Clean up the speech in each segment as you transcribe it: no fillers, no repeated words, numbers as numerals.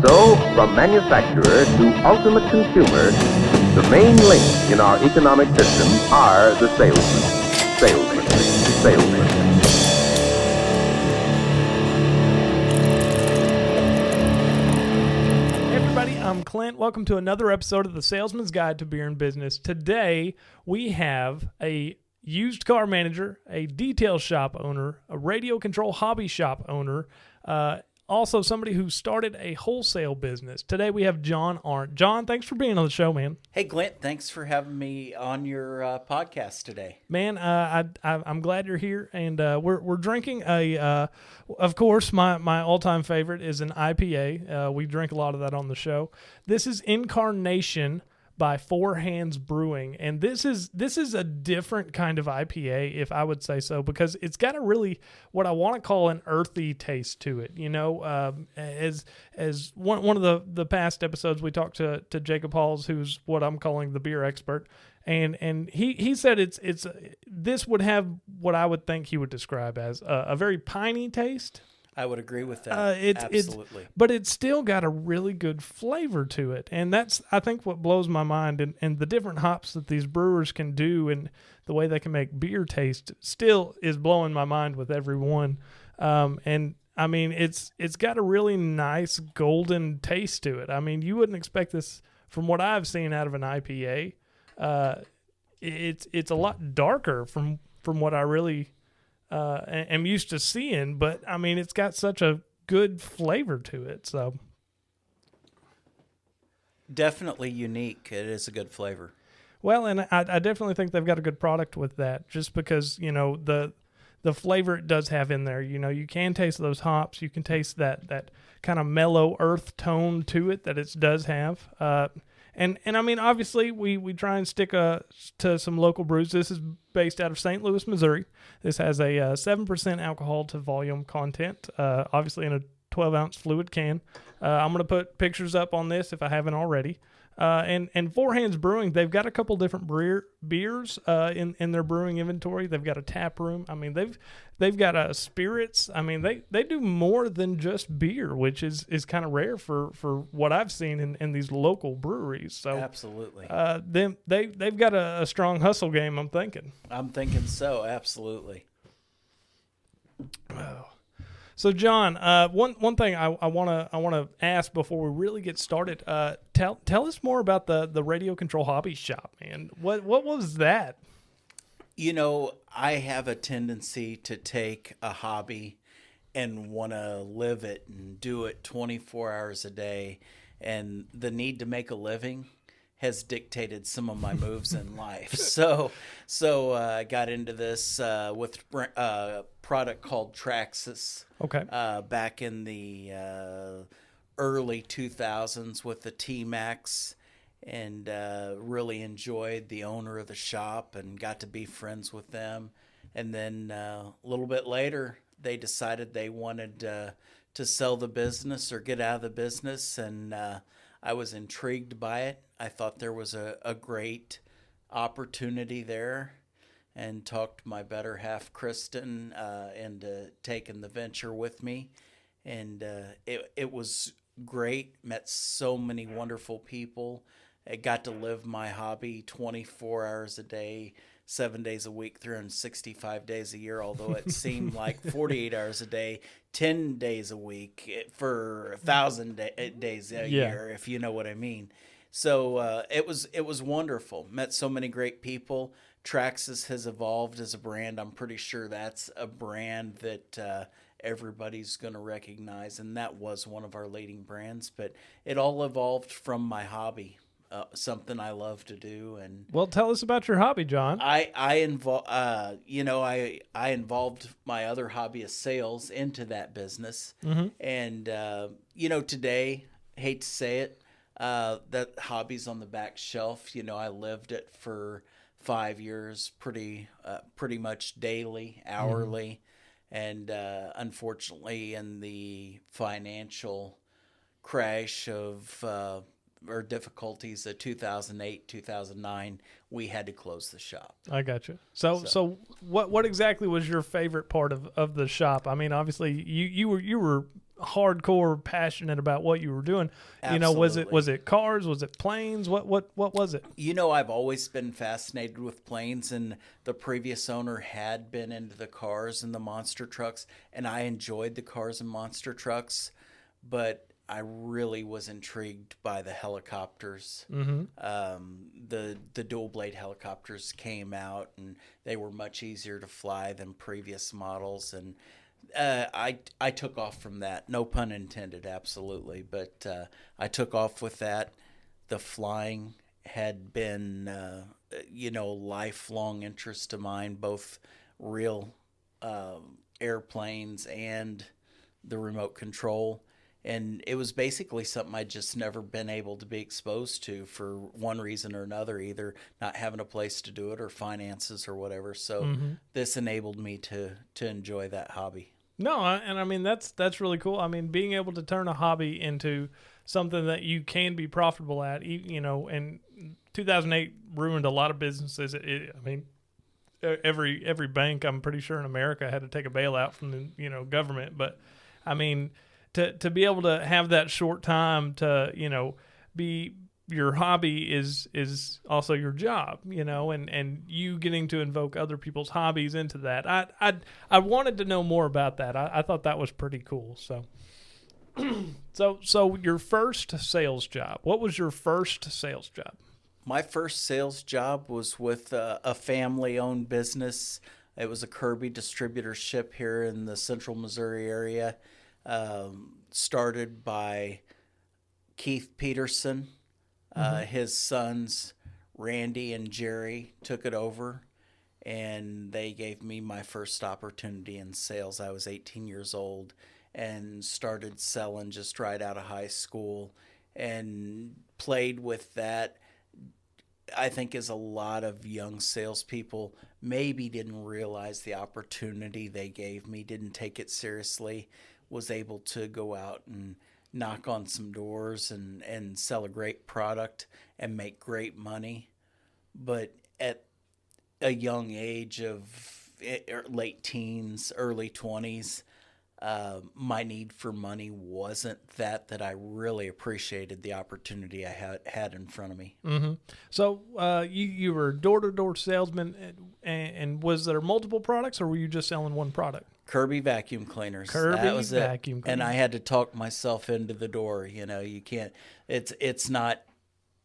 So, from manufacturer to ultimate consumer, the main link in our economic system are the salesmen. Salesmen. Salesmen. Hey everybody, I'm Clint. Welcome to another episode of the Salesman's Guide to Beer and Business. Today, we have a used car manager, a detail shop owner, a radio control hobby shop owner, also somebody who started a wholesale business. Today we have John Arndt. John, thanks for being on the show, man. Hey, Clint, thanks for having me on your podcast today. Man, I'm glad you're here, and we're drinking of course, my all-time favorite is an IPA. We drink a lot of that on the show. This is Incarnation by Four Hands Brewing, and this is a different kind of IPA, if I would say so, because it's got a really what I want to call an earthy taste to it. You know, as one of the past episodes, we talked to Jacob Halls, who's what I'm calling the beer expert, and he said it's this would have what I would think he would describe as a very piney taste. I would agree with that. Absolutely. But it's still got a really good flavor to it. And that's, I think, what blows my mind. And the different hops that these brewers can do and the way they can make beer taste still is blowing my mind with every one. And, I mean, it's got a really nice golden taste to it. I mean, you wouldn't expect this from what I've seen out of an IPA. It's a lot darker from what I really am used to seeing, but I mean, it's got such a good flavor to it. So definitely unique. It is a good flavor. Well, and I definitely think they've got a good product with that, just because, you know, the flavor it does have in there. You know, you can taste those hops. You can taste that kind of mellow earth tone to it that it does have. And I mean, obviously, we try and stick to some local brews. This is based out of St. Louis, Missouri. This has a 7% alcohol to volume content, obviously in a 12-ounce fluid can. I'm going to put pictures up on this if I haven't already. And Four Hands Brewing, they've got a couple different beers in their brewing inventory. They've got a tap room. I mean, they've got spirits. I mean, they do more than just beer, which is kind of rare for what I've seen in these local breweries. So absolutely, they've got a strong hustle game. I'm thinking so. Absolutely. Oh. So, John, one thing I want to ask before we really get started. Tell us more about the radio control hobby shop, man. What was that? You know, I have a tendency to take a hobby and want to live it and do it 24 hours a day, and the need to make a living has dictated some of my moves in life. So I got into this with a product called Traxxas. Okay. Back in the early 2000s with the T-Max, and really enjoyed the owner of the shop and got to be friends with them. And then a little bit later, they decided they wanted to sell the business or get out of the business, and I was intrigued by it. I thought there was a great opportunity there, and talked my better half, Kristen, into taking the venture with me. And it was great. Met so many wonderful people. I got to live my hobby 24 hours a day, 7 days a week, 365 days a year, although it seemed like 48 hours a day, 10 days a week for 1,000 days a year, if you know what I mean. So it was wonderful. Met so many great people. Traxxas has evolved as a brand. I'm pretty sure that's a brand that everybody's going to recognize, and that was one of our leading brands. But it all evolved from my hobby, something I love to do. And well, tell us about your hobby, John. I involved my other hobby of sales into that business, and today, hate to say it, that hobby's on the back shelf. You know, I lived it for 5 years, pretty much daily, hourly, and unfortunately, in the financial crash of or difficulties of 2008, 2009, we had to close the shop. I got you. So what exactly was your favorite part of the shop? I mean, obviously you were hardcore passionate about what you were doing. You know, was it cars? Was it planes? What was it? You know, I've always been fascinated with planes, and the previous owner had been into the cars and the monster trucks, and I enjoyed the cars and monster trucks, but I really was intrigued by the helicopters. The dual blade helicopters came out, and they were much easier to fly than previous models, and I took off from that. No pun intended, absolutely. But I took off with that. The flying had been, lifelong interest of mine, both real airplanes and the remote control. And it was basically something I'd just never been able to be exposed to for one reason or another, either not having a place to do it or finances or whatever. So this enabled me to enjoy that hobby. No, and I mean, that's really cool. I mean, being able to turn a hobby into something that you can be profitable at, you know, and 2008 ruined a lot of businesses. I mean, every bank, I'm pretty sure in America, had to take a bailout from the, you know, government. But I mean, to be able to have that short time to, you know, be your hobby is also your job, you know, and you getting to invoke other people's hobbies into that. I wanted to know more about that. I thought that was pretty cool. So so your first sales job, what was your first sales job? My first sales job was with a family-owned business. It was a Kirby distributorship here in the central Missouri area. Started by Keith Peterson. His sons, Randy and Jerry, took it over, and they gave me my first opportunity in sales. I was 18 years old and started selling just right out of high school and played with that. I think as a lot of young salespeople maybe didn't realize the opportunity they gave me, didn't take it seriously, was able to go out and knock on some doors and sell a great product and make great money. But at a young age of late teens, early 20s, my need for money wasn't that I really appreciated the opportunity I had in front of me. Mm-hmm. So you were a door-to-door salesman, and was there multiple products, or were you just selling one product? Kirby vacuum cleaners. That was vacuum it. cleaners. And I had to talk myself into the door. You know, you can't. It's not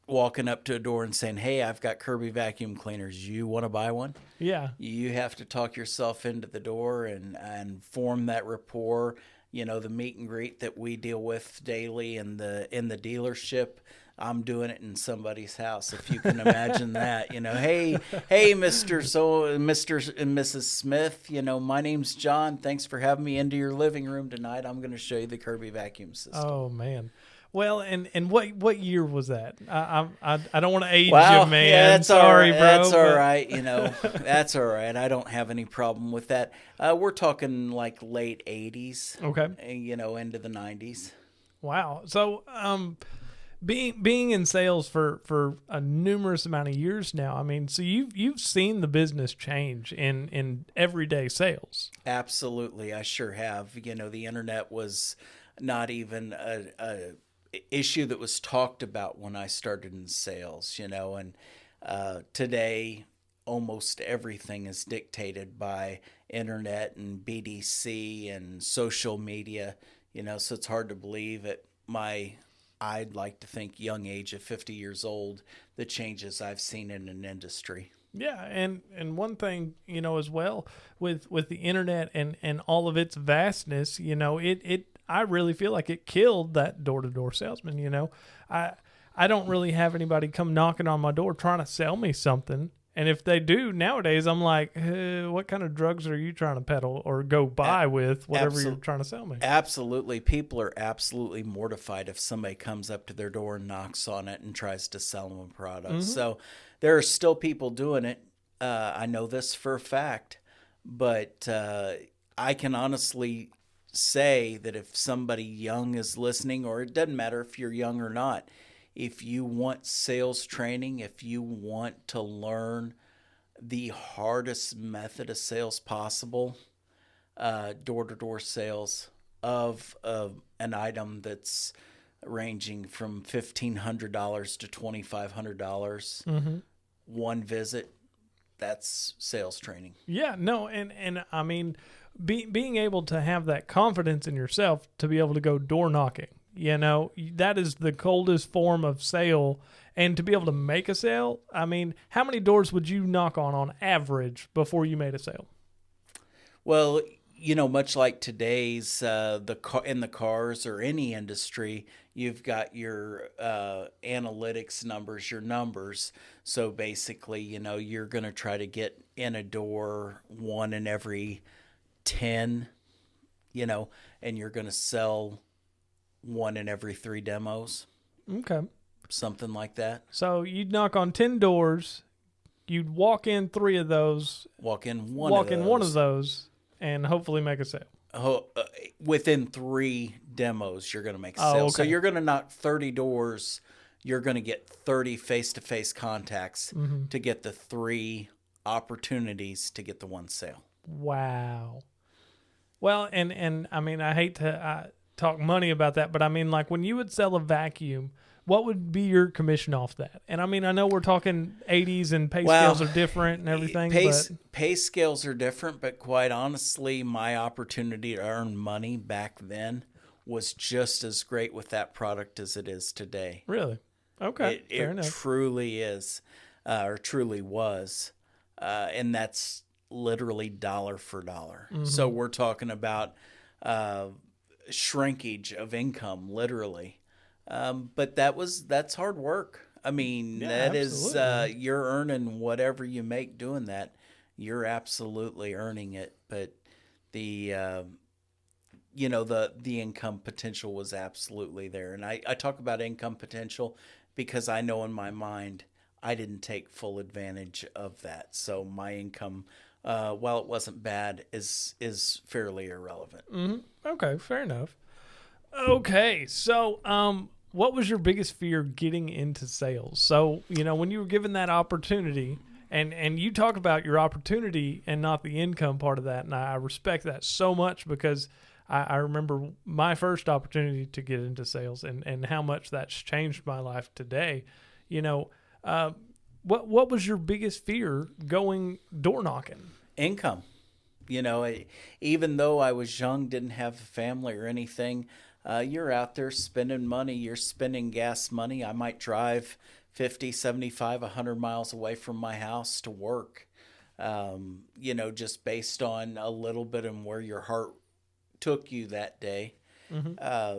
walking up to a door and saying, "Hey, I've got Kirby vacuum cleaners. You want to buy one?" Yeah. You have to talk yourself into the door and form that rapport. You know, the meet and greet that we deal with daily in the dealership, I'm doing it in somebody's house. If you can imagine that, you know, hey, Mr. and Mrs. Smith, you know, my name's John. Thanks for having me into your living room tonight. I'm going to show you the Kirby vacuum system. Oh man. Well, and what year was that? I don't want to age you, man. Yeah, that's sorry, bro. That's all right. You know, that's all right. I don't have any problem with that. We're talking like late 80s. Okay. You know, into the 90s. Wow. So, being in sales for a numerous amount of years now, I mean, so you've seen the business change in everyday sales. Absolutely, I sure have. You know, the internet was not even a issue that was talked about when I started in sales. You know, and today almost everything is dictated by internet and BDC and social media. You know, so it's hard to believe at I'd like to think young age of 50 years old, the changes I've seen in an industry. Yeah, and one thing, you know, as well with the internet and all of its vastness, you know, I really feel like it killed that door-to-door salesman, you know. I don't really have anybody come knocking on my door trying to sell me something. And if they do nowadays, I'm like, what kind of drugs are you trying to peddle or go buy with whatever you're trying to sell me? Absolutely. People are absolutely mortified if somebody comes up to their door and knocks on it and tries to sell them a product. Mm-hmm. So there are still people doing it. I know this for a fact, but I can honestly say that if somebody young is listening, or it doesn't matter if you're young or not, if you want sales training, if you want to learn the hardest method of sales possible, door-to-door sales of an item that's ranging from $1,500 to $2,500, one visit, that's sales training. Yeah, no, and I mean, being able to have that confidence in yourself to be able to go door knocking, that is the coldest form of sale. And to be able to make a sale, I mean, how many doors would you knock on average before you made a sale? Well, much like today's in the cars or any industry, you've got your analytics numbers, your numbers. So basically, you're going to try to get in a door one in every 10, and you're going to sell one in every 3 demos. Okay. Something like that. So you'd knock on 10 doors, you'd walk in 3 of those, walk in one of those, and hopefully make a sale. Within 3 demos, you're going to make a sale. Okay. So you're going to knock 30 doors. You're going to get 30 face-to-face contacts to get the 3 opportunities to get the 1 sale. Wow. Well, and I mean, I hate to talk money about that, but I mean, like when you would sell a vacuum, what would be your commission off that? And I mean, I know we're talking 80s and pay scales are different and everything. Pay scales are different, but quite honestly, my opportunity to earn money back then was just as great with that product as it is today. Really? Okay. Fair enough. It truly is, or truly was. And that's literally dollar for dollar. So we're talking about shrinkage of income, literally. But that's hard work. I mean, Yeah, that absolutely. is, you're earning whatever you make doing that. You're absolutely earning it. But the income potential was absolutely there. And I talk about income potential because I know in my mind I didn't take full advantage of that. So my income, while it wasn't bad, is fairly irrelevant. Okay, fair enough. Okay, so what was your biggest fear getting into sales? So, when you were given that opportunity, and you talk about your opportunity and not the income part of that, and I respect that so much because I remember my first opportunity to get into sales and how much that's changed my life today. What was your biggest fear going door knocking? Income. Even though I was young, didn't have a family or anything, you're out there spending money. You're spending gas money. I might drive 50, 75, 100 miles away from my house to work, just based on a little bit of where your heart took you that day.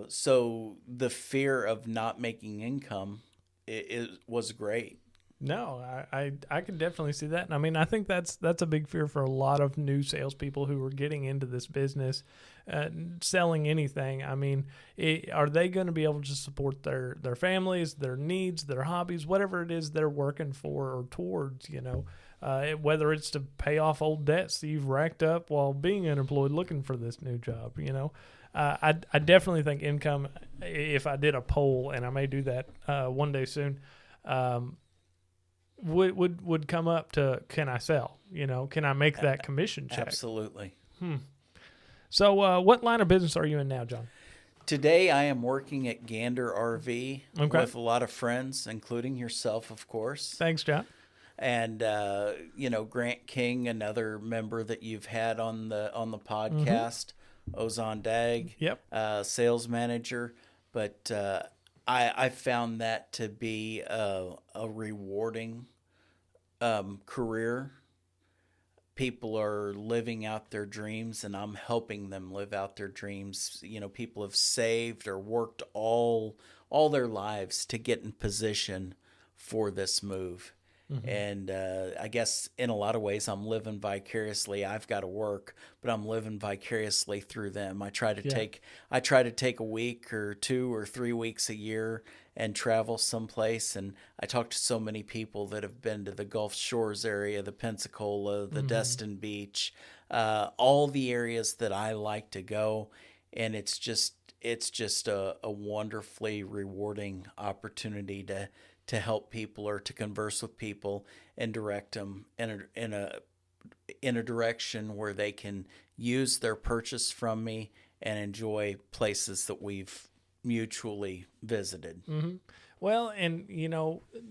So the fear of not making income it was great. No, I can definitely see that. And I mean, I think that's a big fear for a lot of new salespeople who are getting into this business, selling anything. I mean, are they going to be able to support their families, their needs, their hobbies, whatever it is they're working for or towards, whether it's to pay off old debts that you've racked up while being unemployed looking for this new job, I definitely think income, if I did a poll, and I may do that one day soon, would come up to, can I sell? Can I make that commission check? Absolutely. So what line of business are you in now, John? Today I am working at Gander RV Okay. with a lot of friends, including yourself, of course. Thanks, John. And Grant King, another member that you've had on the podcast, Ozan Dag, Yep. Sales manager. But I found that to be a rewarding career. People are living out their dreams, and I'm helping them live out their dreams. People have saved or worked all their lives to get in position for this move. And I guess in a lot of ways I'm living vicariously. I've got to work, but I'm living vicariously through them. I try to take a week or 2 or 3 weeks a year and travel someplace. And I talk to so many people that have been to the Gulf Shores area, the Pensacola, the Destin Beach, all the areas that I like to go. And it's just a wonderfully rewarding opportunity to help people or to converse with people and direct them in a direction where they can use their purchase from me and enjoy places that we've mutually visited. Mm-hmm. Well, and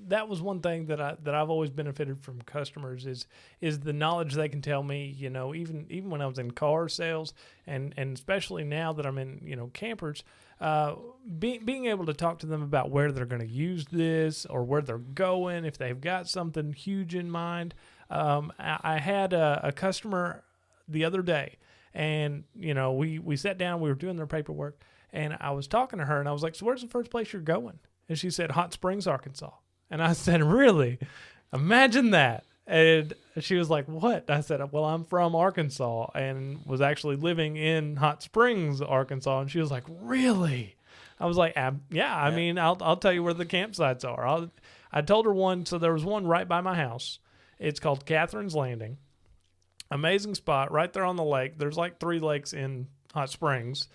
that was one thing that I've always benefited from customers is the knowledge they can tell me. Even when I was in car sales, and especially now that I'm in campers, being able to talk to them about where they're going to use this or where they're going, if they've got something huge in mind. I had a customer the other day, and we sat down, we were doing their paperwork, and I was talking to her, and I was like, "So where's the first place you're going?" And she said, "Hot Springs, Arkansas." And I said, "Really? Imagine that." And she was like, "What?" I said, "Well, I'm from Arkansas and was actually living in Hot Springs, Arkansas." And she was like, "Really?" I was like, "Yeah, I mean, I'll tell you where the campsites are." I told her one. So there was one right by my house. It's called Catherine's Landing. Amazing spot right there on the lake. There's like 3 lakes in Hot Springs.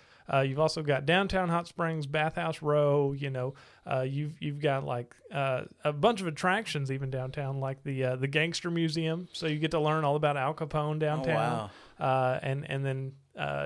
You've also got downtown Hot Springs, Bathhouse Row. You've got like a bunch of attractions even downtown, like the Gangster Museum. So you get to learn all about Al Capone downtown. Oh, wow. And then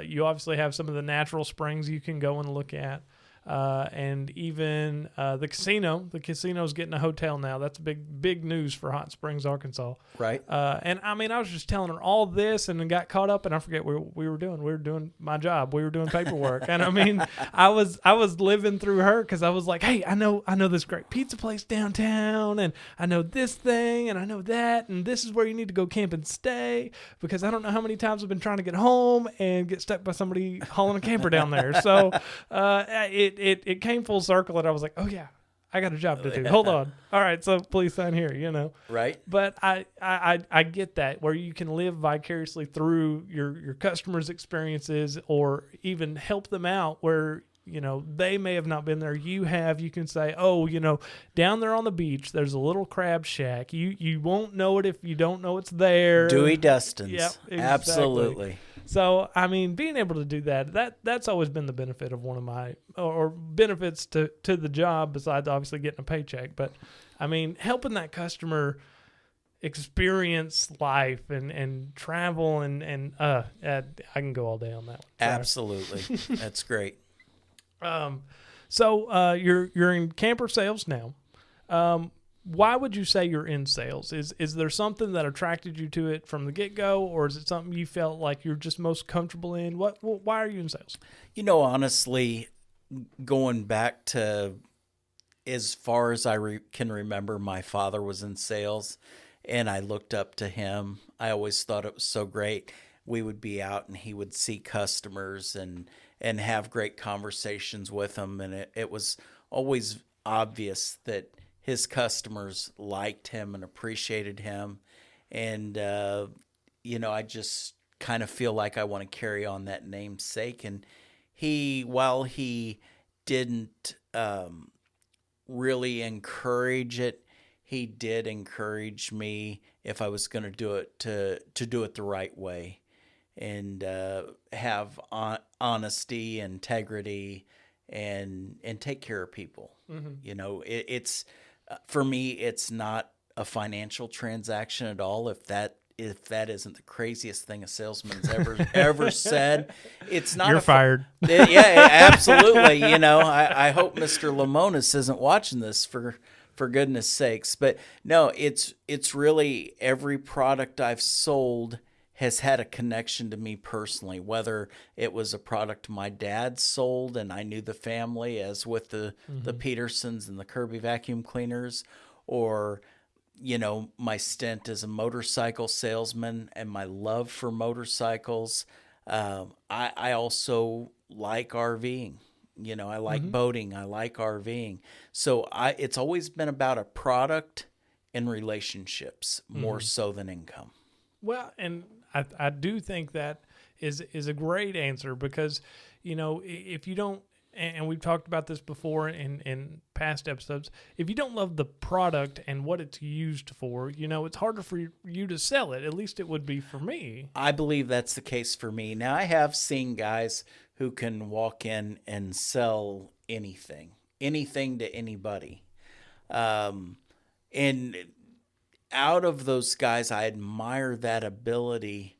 you obviously have some of the natural springs you can go and look at. And even the casino. The casino's getting a hotel now. That's big news for Hot Springs, Arkansas. Right. And I mean, I was just telling her all this, and then got caught up, and I forget what we were doing. We were doing my job. We were doing paperwork, and I mean, I was living through her because I was like, "Hey, I know this great pizza place downtown, and I know this thing, and I know that, and this is where you need to go camp and stay because I don't know how many times I've been trying to get home and get stuck by somebody hauling a camper down there." So it came full circle, and I was like, "Oh yeah, I got a job to do. Hold on. All right, so please sign here." Right. But I get that, where you can live vicariously through your customers' experiences, or even help them out where they may have not been there. You can say, "Oh, down there on the beach, there's a little crab shack. You won't know it if you don't know it's there." Dewey Dustin's. Yep, exactly. Absolutely. So, I mean, being able to do that's always been the benefit of one of my, or benefits to the job, besides obviously getting a paycheck. But, I mean, helping that customer experience life and travel and I can go all day on that one. Sorry. Absolutely. That's great. So you're in camper sales now. Why would you say you're in sales? Is there something that attracted you to it from the get-go, or is it something you felt like you're just most comfortable in? Why are you in sales? Honestly, going back to as far as I can remember, my father was in sales, and I looked up to him. I always thought it was so great. We would be out, and he would see customers and have great conversations with them, and it was always obvious that his customers liked him and appreciated him. And, I just kind of feel like I want to carry on that namesake. And while he didn't really encourage it, he did encourage me, if I was going to do it, to do it the right way and have honesty, integrity, and take care of people. Mm-hmm. It's for me, it's not a financial transaction at all. If that isn't the craziest thing a salesman's ever said, it's not. You're fired. Yeah, absolutely. I hope Mr. Lamonis isn't watching this for goodness sakes. But no, it's really every product I've sold has had a connection to me personally, whether it was a product my dad sold and I knew the family, as with the Petersons and the Kirby vacuum cleaners, or, my stint as a motorcycle salesman and my love for motorcycles. I also like RVing. I like boating. I like RVing. So it's always been about a product and relationships more so than income. Well, and I do think that is a great answer, because, if you don't, and we've talked about this before in past episodes, if you don't love the product and what it's used for, it's harder for you to sell it. At least it would be for me. I believe that's the case for me. Now, I have seen guys who can walk in and sell anything to anybody. And out of those guys, I admire that ability,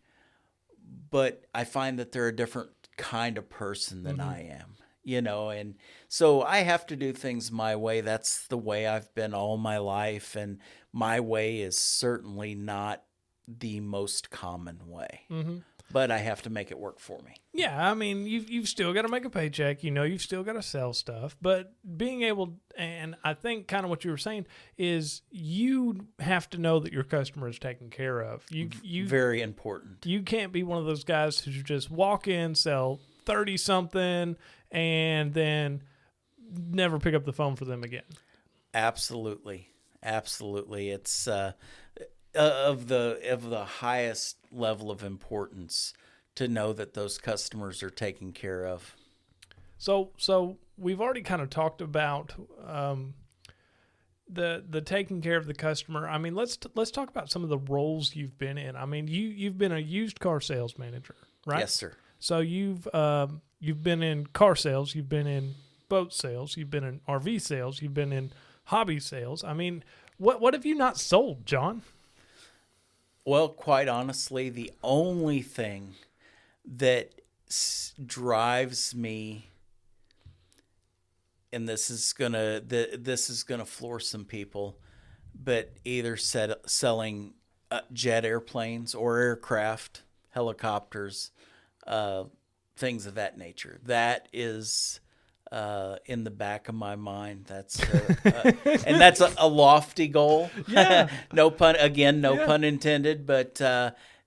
but I find that they're a different kind of person than I am, and so I have to do things my way. That's the way I've been all my life, and my way is certainly not the most common way. But I have to make it work for me. Yeah, I mean, you've still got to make a paycheck. You've still got to sell stuff. But being able, and I think kind of what you were saying is you have to know that your customer is taken care of. You Very important. You can't be one of those guys who just walk in, sell 30-something, and then never pick up the phone for them again. Absolutely. It's of the highest level of importance to know that those customers are taken care of. So we've already kind of talked about the taking care of the customer. I mean, let's talk about some of the roles you've been in. I mean, you've been a used car sales manager, right? Yes, sir. So you've been in car sales, you've been in boat sales, you've been in RV sales, you've been in hobby sales. I mean, what have you not sold, John? Well, quite honestly, the only thing that drives me, and this is gonna floor some people, but either selling jet airplanes or aircraft, helicopters, things of that nature. That is in the back of my mind. That's and that's a lofty goal. Yeah. No pun intended, but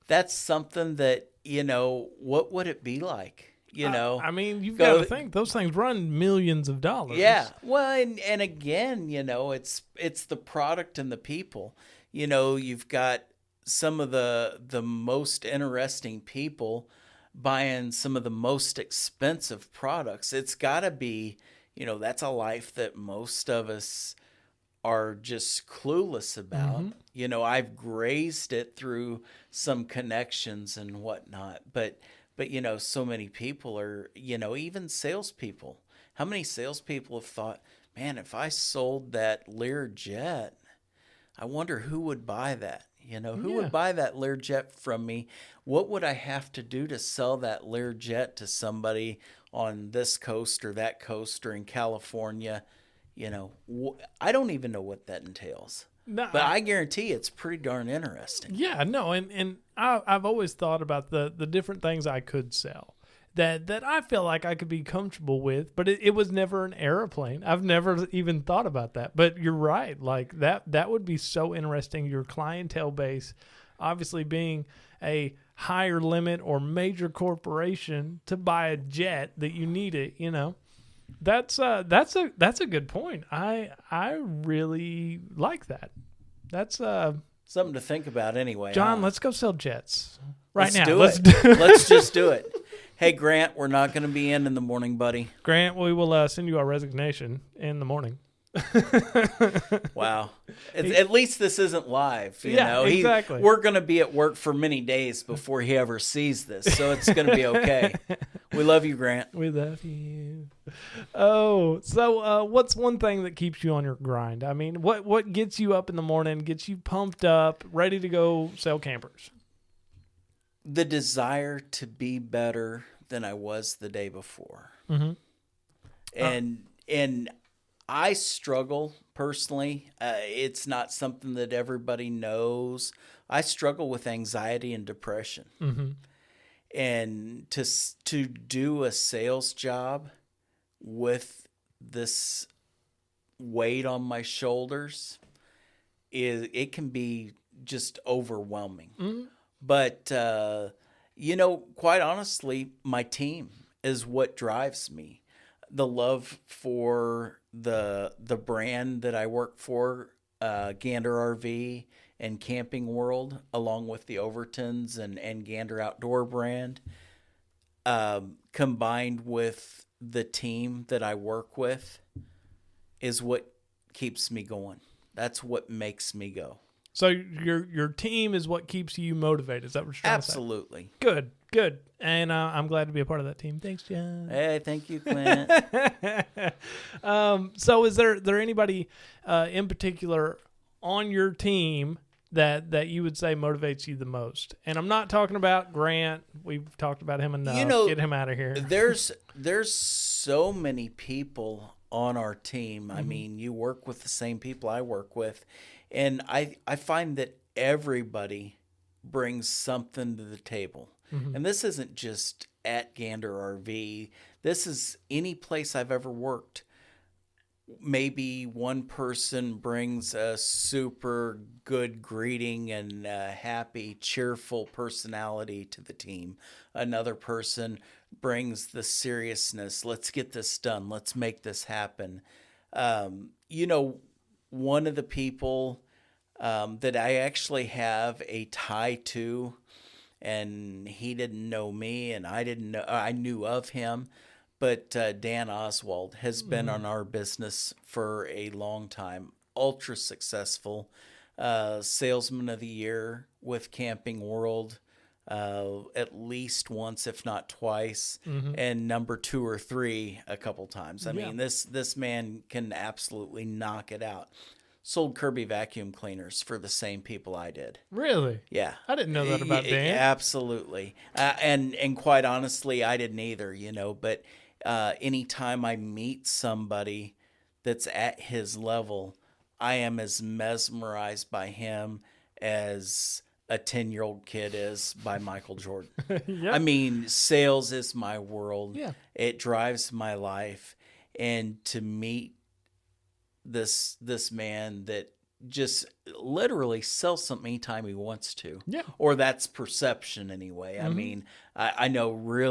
that's something that, what would it be like? I mean, you've got to think those things run millions of dollars. Yeah. Well, and again, it's the product and the people. You've got some of the most interesting people buying some of the most expensive products. It's got to be, that's a life that most of us are just clueless about. I've grazed it through some connections and whatnot, but so many people are, even salespeople. How many salespeople have thought, man, if I sold that Lear jet, I wonder who would buy that? Who would buy that Learjet from me? What would I have to do to sell that Learjet to somebody on this coast or that coast or in California? I don't even know what that entails. No, but I guarantee it's pretty darn interesting. Yeah, no, and I've always thought about the different things I could sell that I feel like I could be comfortable with, but it was never an airplane. I've never even thought about that. But you're right. Like that would be so interesting. Your clientele base, obviously being a higher limit or major corporation to buy a jet that you need it, That's a good point. I really like that. That's something to think about anyway. John, let's go sell jets right now. Let's do it. Let's just do it. Hey, Grant, we're not going to be in the morning, buddy. Grant, we will send you our resignation in the morning. Wow. At least this isn't live. You know? Exactly. We're going to be at work for many days before he ever sees this, so it's going to be okay. We love you, Grant. We love you. Oh, so what's one thing that keeps you on your grind? I mean, what gets you up in the morning, gets you pumped up, ready to go sell campers? The desire to be better than I was the day before. Mm-hmm. And I struggle personally. It's not something that everybody knows. I struggle with anxiety and depression. Mm-hmm. And to do a sales job with this weight on my shoulders, it can be just overwhelming. Mm-hmm. But, quite honestly, my team is what drives me. The love for the brand that I work for, Gander RV and Camping World, along with the Overtons and Gander Outdoor brand, combined with the team that I work with, is what keeps me going. That's what makes me go. So your team is what keeps you motivated. Is that what you're trying Absolutely. to say? Good. And I'm glad to be a part of that team. Thanks, John. Hey, thank you, Clint. So is there anybody in particular on your team that you would say motivates you the most? And I'm not talking about Grant. We've talked about him enough. Get him out of here. There's so many people on our team. I mean, you work with the same people I work with, and I find that everybody brings something to the table. And this isn't just at Gander RV. This is any place I've ever worked. Maybe one person brings a super good greeting and a happy, cheerful personality to the team. Another person brings the seriousness. Let's get this done. Let's make this happen. One of the people that I actually have a tie to, and he didn't know me, and I knew of him. But Dan Oswald has been on our business for a long time. Ultra successful. Salesman of the Year with Camping World at least once, if not twice. And number 2 or 3 a couple times. I mean, this man can absolutely knock it out. Sold Kirby vacuum cleaners for the same people I did. Really? Yeah. I didn't know that about Dan. Absolutely. And quite honestly, I didn't either, but anytime I meet somebody that's at his level, I am as mesmerized by him as a 10-year-old kid is by Michael Jordan. I mean, sales is my world. Yeah. It drives my life. And to meet this man that just literally sells something anytime he wants to. Yeah. Or that's perception anyway. I mean, I know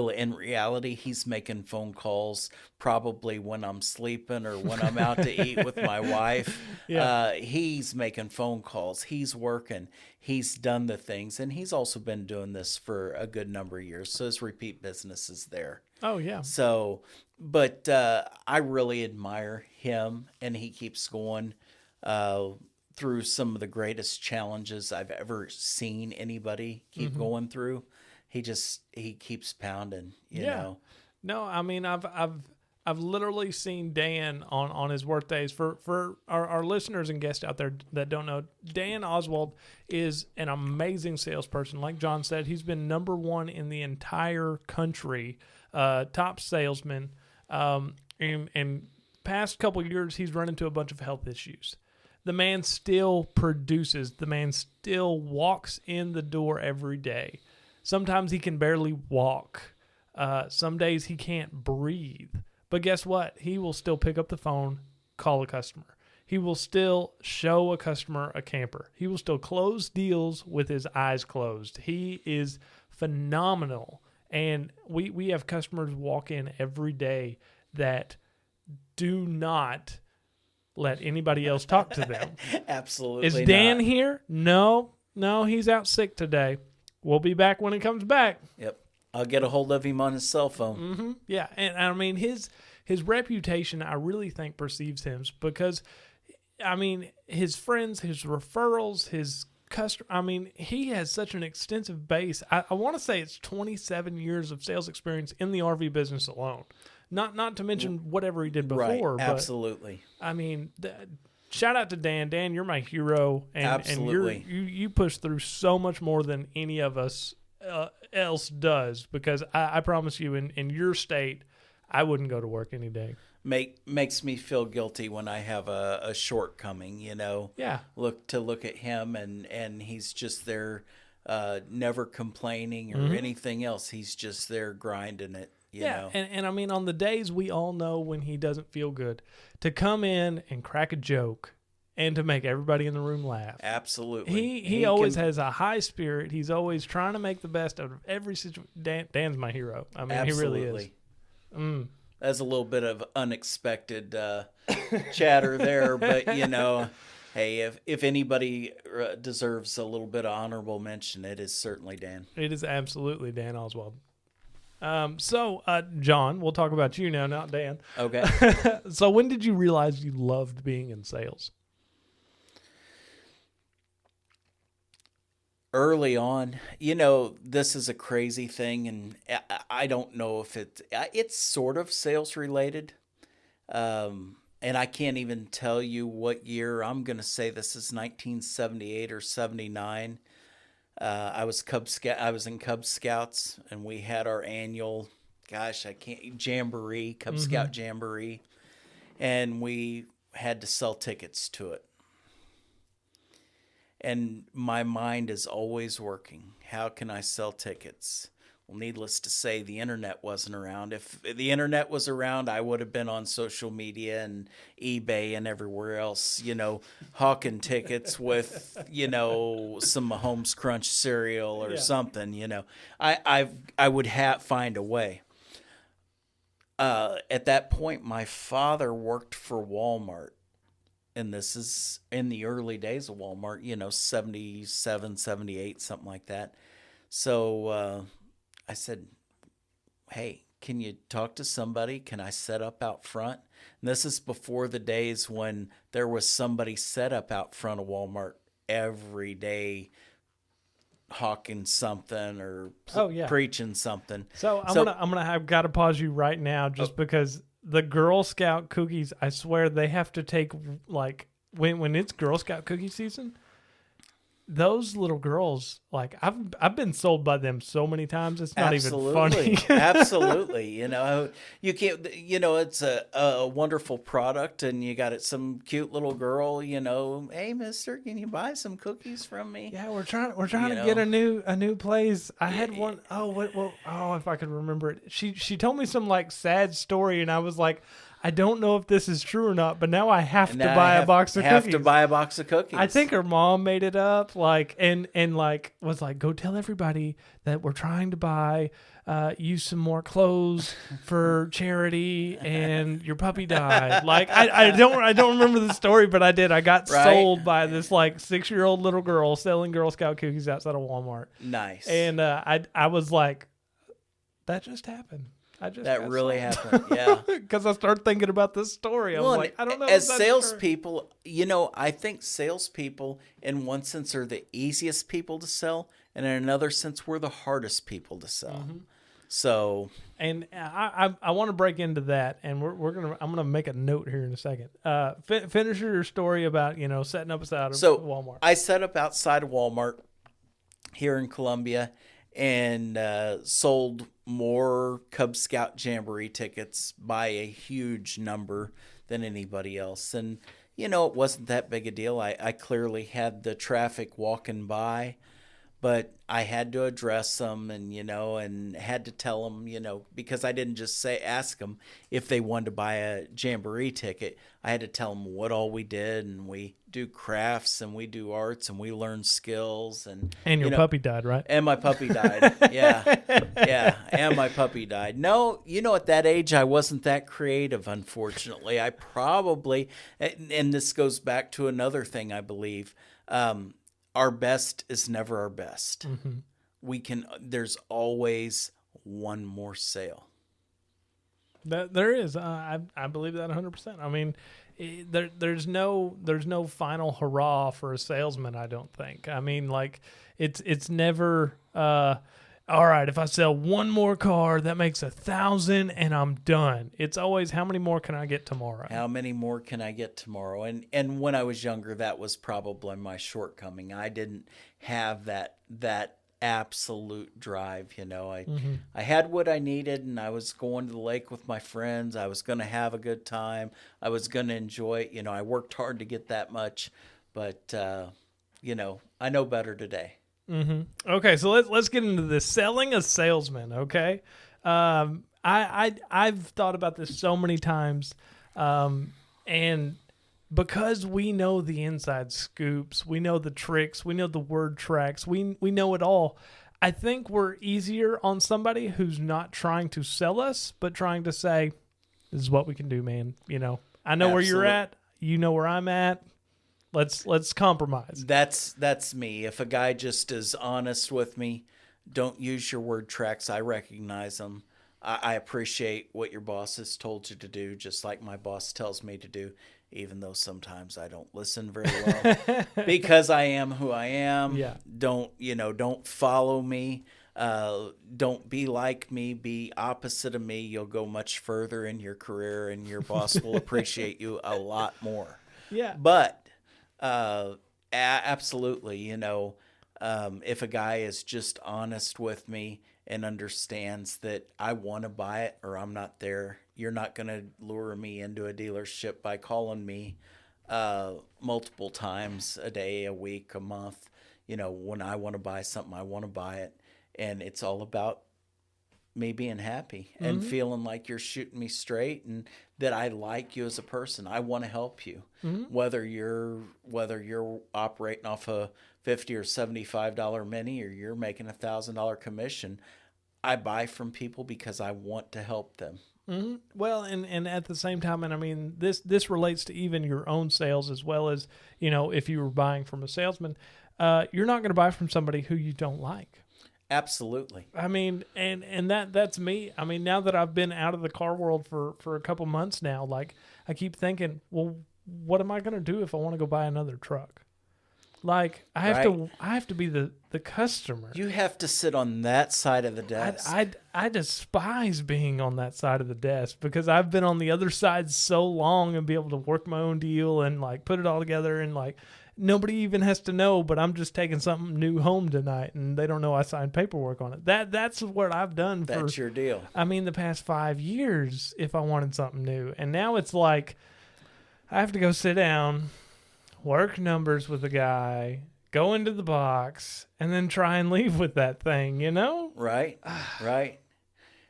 in reality, he's making phone calls probably when I'm sleeping or when I'm out to eat with my wife. He's making phone calls. He's working. He's done the things. And he's also been doing this for a good number of years. So his repeat business is there. Oh, yeah. So, but I really admire him, and he keeps going through some of the greatest challenges I've ever seen anybody keep going through. He keeps pounding, you know. No, I mean, I've literally seen Dan on his work days. For our listeners and guests out there that don't know, Dan Oswald is an amazing salesperson. Like John said, he's been number 1 in the entire country, top salesman. And past couple of years, he's run into a bunch of health issues. The man still produces. The man still walks in the door every day. Sometimes he can barely walk. Some days he can't breathe. But guess what? He will still pick up the phone, call a customer. He will still show a customer a camper. He will still close deals with his eyes closed. He is phenomenal. And we have customers walk in every day that do not let anybody else talk to them. Absolutely. Is Dan here? No, he's out sick today. We'll be back when he comes back. Yep. I'll get a hold of him on his cell phone. Yeah, and I mean his reputation, I really think perceives him because, I mean, his friends, his referrals, his customer. I mean, he has such an extensive base. I want to say it's 27 years of sales experience in the RV business alone. Not to mention whatever he did before. Right, absolutely. But, I mean, shout out to Dan. Dan, you're my hero. And, absolutely. And you push through so much more than any of us else does, because I promise you, in your state, I wouldn't go to work any day. Makes me feel guilty when I have a shortcoming, Yeah. Look at him, and he's just there, never complaining or anything else. He's just there grinding it. You know? And I mean, on the days we all know when he doesn't feel good, to come in and crack a joke and to make everybody in the room laugh. Absolutely. He always has a high spirit. He's always trying to make the best out of every situation. Dan's my hero. I mean, absolutely. He really is. That's a little bit of unexpected chatter there, but hey, if anybody deserves a little bit of honorable mention, it is certainly Dan. It is absolutely Dan Oswald. So, John, we'll talk about you now, not Dan. Okay. So when did you realize you loved being in sales? Early on. This is a crazy thing, and I don't know if it's sort of sales related. and I can't even tell you what year. I'm going to say this is 1978 or 79. I was in Cub Scouts, and we had our annual, jamboree, Cub Scout jamboree, and we had to sell tickets to it. And my mind is always working. How can I sell tickets? Well, needless to say, the internet wasn't around. If the internet was around, I would have been on social media and eBay and everywhere else, hawking tickets with, some Mahomes Crunch cereal or something, I would find a way. At that point, my father worked for Walmart. And this is in the early days of Walmart, 77, 78, something like that. So I said, hey, can you talk to somebody? Can I set up out front? And this is before the days when there was somebody set up out front of Walmart every day hawking something or preaching something. So I've got to pause you right now just because the Girl Scout cookies, I swear they have to take, like, when it's Girl Scout cookie season, those little girls, like, I've been sold by them so many times, it's not even funny. Absolutely. You can't, it's a wonderful product, and you got some cute little girl, hey, mister, can you buy some cookies from me? Yeah, we're trying to get a new place. I had one, if I could remember it. She told me some, like, sad story, and I was like, I don't know if this is true or not, but now I have to buy a box of cookies. Have to buy a box of cookies. I think her mom made it up, like, and was like, go tell everybody that we're trying to buy you some more clothes for charity, and your puppy died. Like, I don't remember the story, but I did. I got sold by this, like, 6-year-old little girl selling Girl Scout cookies outside of Walmart. Nice. And I was like, that just happened. That really happened, yeah. Because I started thinking about this story. I was like, I don't know. As salespeople, I think salespeople, in one sense, are the easiest people to sell, and in another sense, we're the hardest people to sell. Mm-hmm. So, and I want to break into that, and I'm gonna make a note here in a second. Finish your story about setting up outside of Walmart. I set up outside of Walmart here in Columbia, and sold more Cub Scout Jamboree tickets by a huge number than anybody else. And, it wasn't that big a deal. I clearly had the traffic walking by, but I had to address them and had to tell them, because I didn't just ask them if they wanted to buy a Jamboree ticket. I had to tell them what all we did, and we do crafts and we do arts and we learn skills. And your puppy died, right? And my puppy died. Yeah. And my puppy died. No, at that age, I wasn't that creative, unfortunately. I probably, and this goes back to another thing I believe, our best is never our best. Mm-hmm. There's always one more sale. There is. I believe that 100%. I mean, there's no final hurrah for a salesman, I don't think. I mean, like, it's never, all right, if I sell one more car, that makes 1,000 and I'm done. It's always, how many more can I get tomorrow? How many more can I get tomorrow? And when I was younger, that was probably my shortcoming. I didn't have that absolute drive. I had what I needed, and I was going to the lake with my friends. I was going to have a good time. I was going to enjoy it. I worked hard to get that much, but I know better today. Mm-hmm. Okay, so let's get into this selling a salesman. Okay, I've thought about this so many times, and because we know the inside scoops, we know the tricks, we know the word tracks, we know it all. I think we're easier on somebody who's not trying to sell us, but trying to say, "This is what we can do, man." I know where you're at. You know where I'm at. Let's compromise. That's me. If a guy just is honest with me, don't use your word tracks. I recognize them. I appreciate what your boss has told you to do, just like my boss tells me to do, even though sometimes I don't listen very well because I am who I am. Yeah. Don't follow me. Don't be like me, be opposite of me. You'll go much further in your career, and your boss will appreciate you a lot more. Yeah. But absolutely, if a guy is just honest with me and understands that I want to buy it or I'm not there, you're not going to lure me into a dealership by calling me multiple times a day, a week, a month. When I want to buy something, I want to buy it. And it's all about me being happy and feeling like you're shooting me straight and that I like you as a person. I want to help you. Whether you're operating off a $50 or $75 mini or you're making $1,000 commission, I buy from people because I want to help them. Well, and at the same time, and I mean, this relates to even your own sales as well as, if you were buying from a salesman, you're not going to buy from somebody who you don't like. Absolutely. I mean, and that's me. I mean, now that I've been out of the car world for a couple months now, like I keep thinking, well, what am I going to do if I want to go buy another truck? Like I have to be the customer. You have to sit on that side of the desk. I despise being on that side of the desk because I've been on the other side so long and be able to work my own deal and like put it all together and like nobody even has to know, but I'm just taking something new home tonight and they don't know I signed paperwork on it. That's what I've done for That's your deal. I mean the past 5 years if I wanted something new. And now it's like I have to go sit down, work numbers with the guy, go into the box, and then try and leave with that thing, Right, right.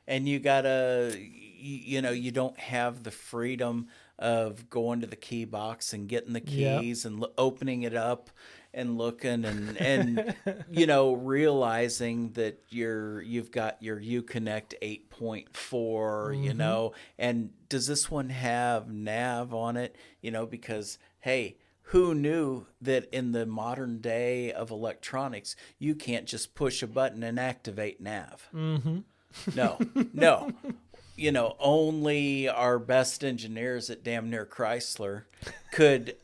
And you gotta, you don't have the freedom of going to the key box and getting the keys and opening it up and looking and realizing that you've got your Uconnect 8.4, and does this one have nav on it? Because hey, who knew that in the modern day of electronics, you can't just push a button and activate nav? No. Only our best engineers at damn near Chrysler could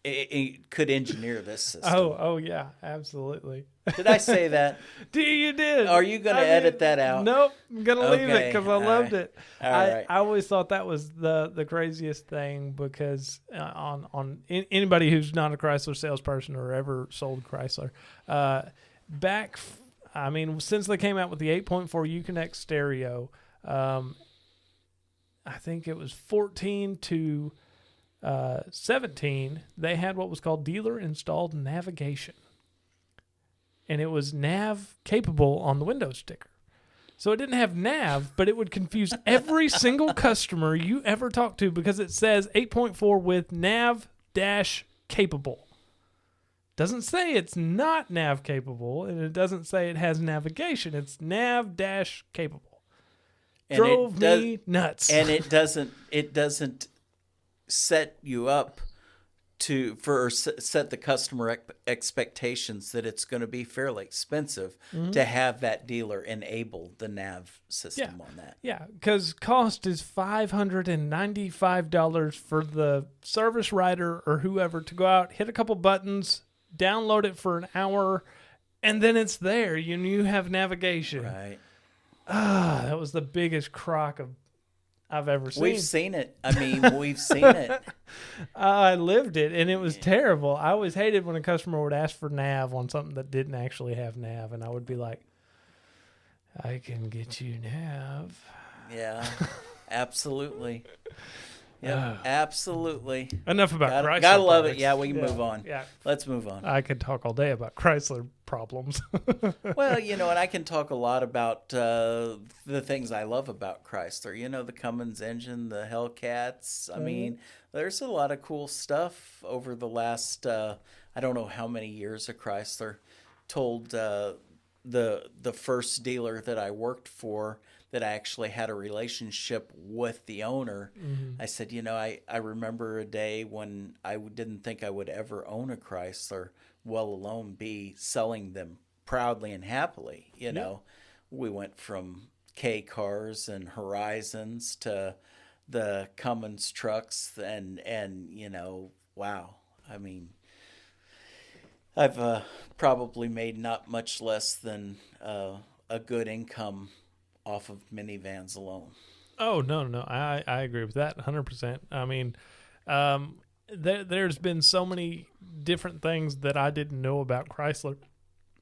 engineer this system. Oh yeah, absolutely. Did I say that? You did. Are you going to edit that out? Nope, I'm going to leave it because I loved it. Right. I always thought that was the craziest thing because anybody who's not a Chrysler salesperson or ever sold Chrysler, since they came out with the 8.4 Uconnect stereo, I think it was 14 to 17, they had what was called dealer installed navigation. And it was nav capable on the Windows sticker. So it didn't have nav, but it would confuse every single customer you ever talked to because it says 8.4 with nav dash capable. Doesn't say it's not nav capable, and it doesn't say it has navigation. It's nav dash capable. Drove me nuts. And it doesn't set you up set the customer expectations that it's going to be fairly expensive to have that dealer enable the nav system on that. Yeah, because cost is $595 for the service writer or whoever to go out, hit a couple buttons, download it for an hour, and then it's there. You have navigation. Right. That was the biggest crock I've ever seen. We've seen it. We've seen it. I lived it, and it was terrible. I always hated when a customer would ask for nav on something that didn't actually have nav, and I would be like, I can get you nav. Yeah, absolutely. Yeah, absolutely. Enough about Chrysler. Gotta love it. Yeah, we can move on. Yeah. Let's move on. I could talk all day about Chrysler problems. Well, and I can talk a lot about the things I love about Chrysler. The Cummins engine, the Hellcats. I mean, there's a lot of cool stuff over the last, I don't know how many years of Chrysler. Told the first dealer that I worked for that I actually had a relationship with the owner. I said, I remember a day when I didn't think I would ever own a Chrysler, well alone be selling them proudly and happily. We went from K cars and Horizons to the Cummins trucks and wow. I've probably made not much less than a good income off of minivans alone. Oh, no. I agree with that 100%. I mean, there's been so many different things that I didn't know about Chrysler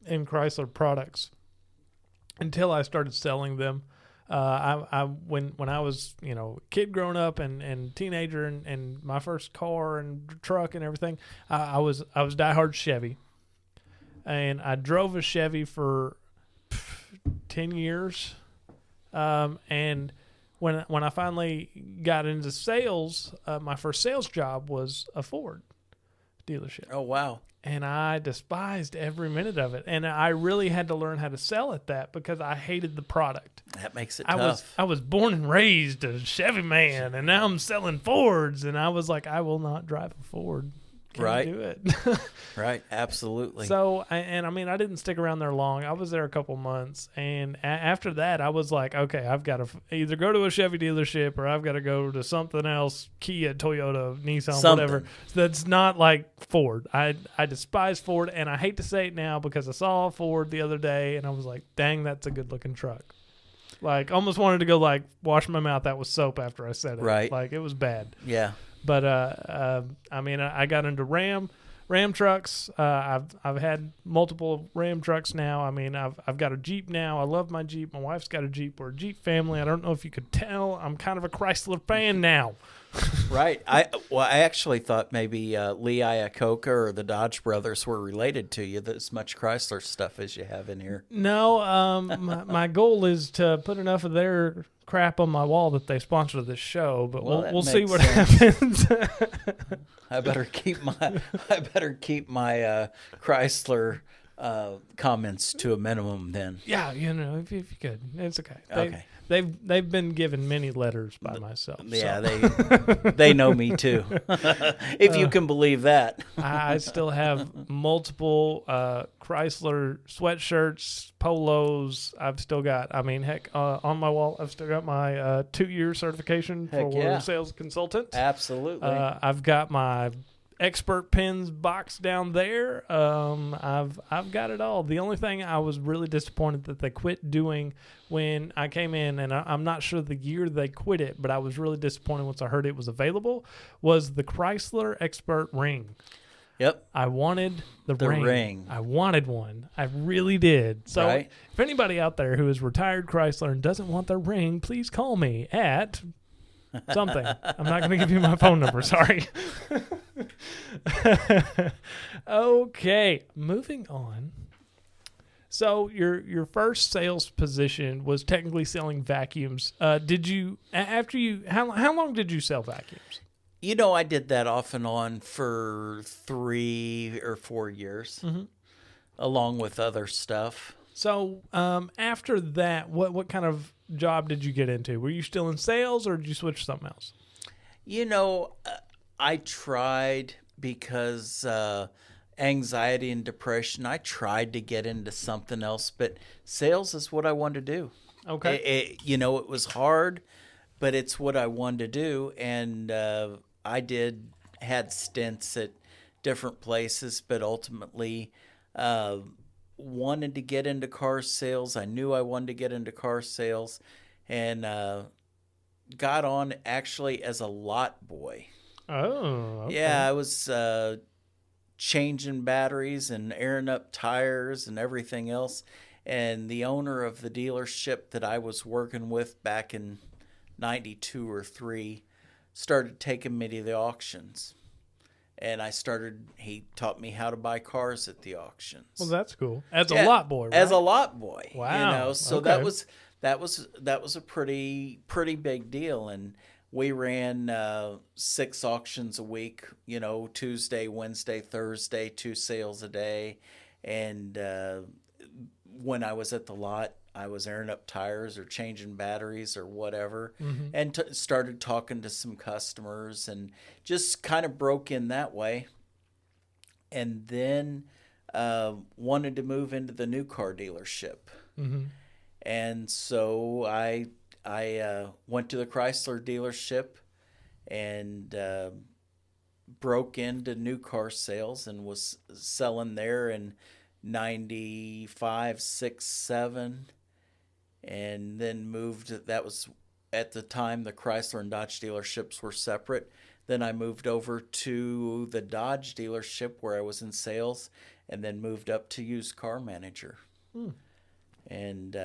and Chrysler products until I started selling them. When I was, kid growing up and teenager and my first car and truck and everything, I was diehard Chevy, and I drove a Chevy for 10 years, and when I finally got into sales, my first sales job was a Ford dealership. Oh, wow. And I despised every minute of it. And I really had to learn how to sell at that because I hated the product. That makes it tough. I was born and raised a Chevy man, and now I'm selling Fords. And I was like, I will not drive a Ford. Can't do it. Right, absolutely. So, I didn't stick around there long. I was there a couple months, and after that, I was like, okay, I've got to either go to a Chevy dealership or I've got to go to something else, Kia, Toyota, Nissan, whatever. That's not like Ford. I despise Ford, and I hate to say it now because I saw a Ford the other day, and I was like, dang, that's a good-looking truck. Like, almost wanted to go, like, wash my mouth out with soap after I said it. Right. Like, it was bad. Yeah. But I got into Ram trucks. I've had multiple Ram trucks now. I mean, I've got a Jeep now. I love my Jeep. My wife's got a Jeep. We're a Jeep family. I don't know if you could tell. I'm kind of a Chrysler fan now. Right. I actually thought maybe Lee Iacocca or the Dodge brothers were related to you. As much Chrysler stuff as you have in here. No. My goal is to put enough of their crap on my wall that they sponsor this show, but we'll see what happens. I better keep my Chrysler comments to a minimum then. Yeah, if you could, it's okay. Okay. They've been given many letters by myself. Yeah, so. they know me too. If you can believe that. I still have multiple Chrysler sweatshirts, polos. I've still got, on my wall, I've still got my 2-year certification for sales consultant. Absolutely. I've got my expert pins box down there. I've got it all. The only thing I was really disappointed that they quit doing when I came in, and I'm not sure the year they quit it, but I was really disappointed once I heard it was available, was the Chrysler Expert Ring. Yep. I wanted the ring. I wanted one. I really did. So if anybody out there who is retired Chrysler and doesn't want their ring, please call me at something. I'm not going to give you my phone number. Sorry. Okay, moving on. So your first sales position was technically selling vacuums. How long did you sell vacuums? I did that off and on for 3 or 4 years, along with other stuff. So after that, what kind of job did you get into? Were you still in sales, or did you switch to something else? I tried because anxiety and depression. I tried to get into something else, but sales is what I wanted to do. Okay. It was hard, but it's what I wanted to do. And I had stints at different places, but ultimately wanted to get into car sales. I knew I wanted to get into car sales, and got on actually as a lot boy. Oh, okay. Yeah, I was changing batteries and airing up tires and everything else. And the owner of the dealership that I was working with back in 92 or 3 started taking me to the auctions. And he taught me how to buy cars at the auctions. Well, that's cool. As a lot boy, right? As a lot boy. Wow. So okay. that was a pretty big deal. And we ran 6 auctions a week, Tuesday, Wednesday, Thursday, 2 sales a day. And when I was at the lot, I was airing up tires or changing batteries or whatever, and started talking to some customers and just kind of broke in that way. And then wanted to move into the new car dealership. And so I went to the Chrysler dealership and broke into new car sales and was selling there in 95, 6, 7, and then moved. That was at the time the Chrysler and Dodge dealerships were separate. Then I moved over to the Dodge dealership where I was in sales, and then moved up to used car manager. And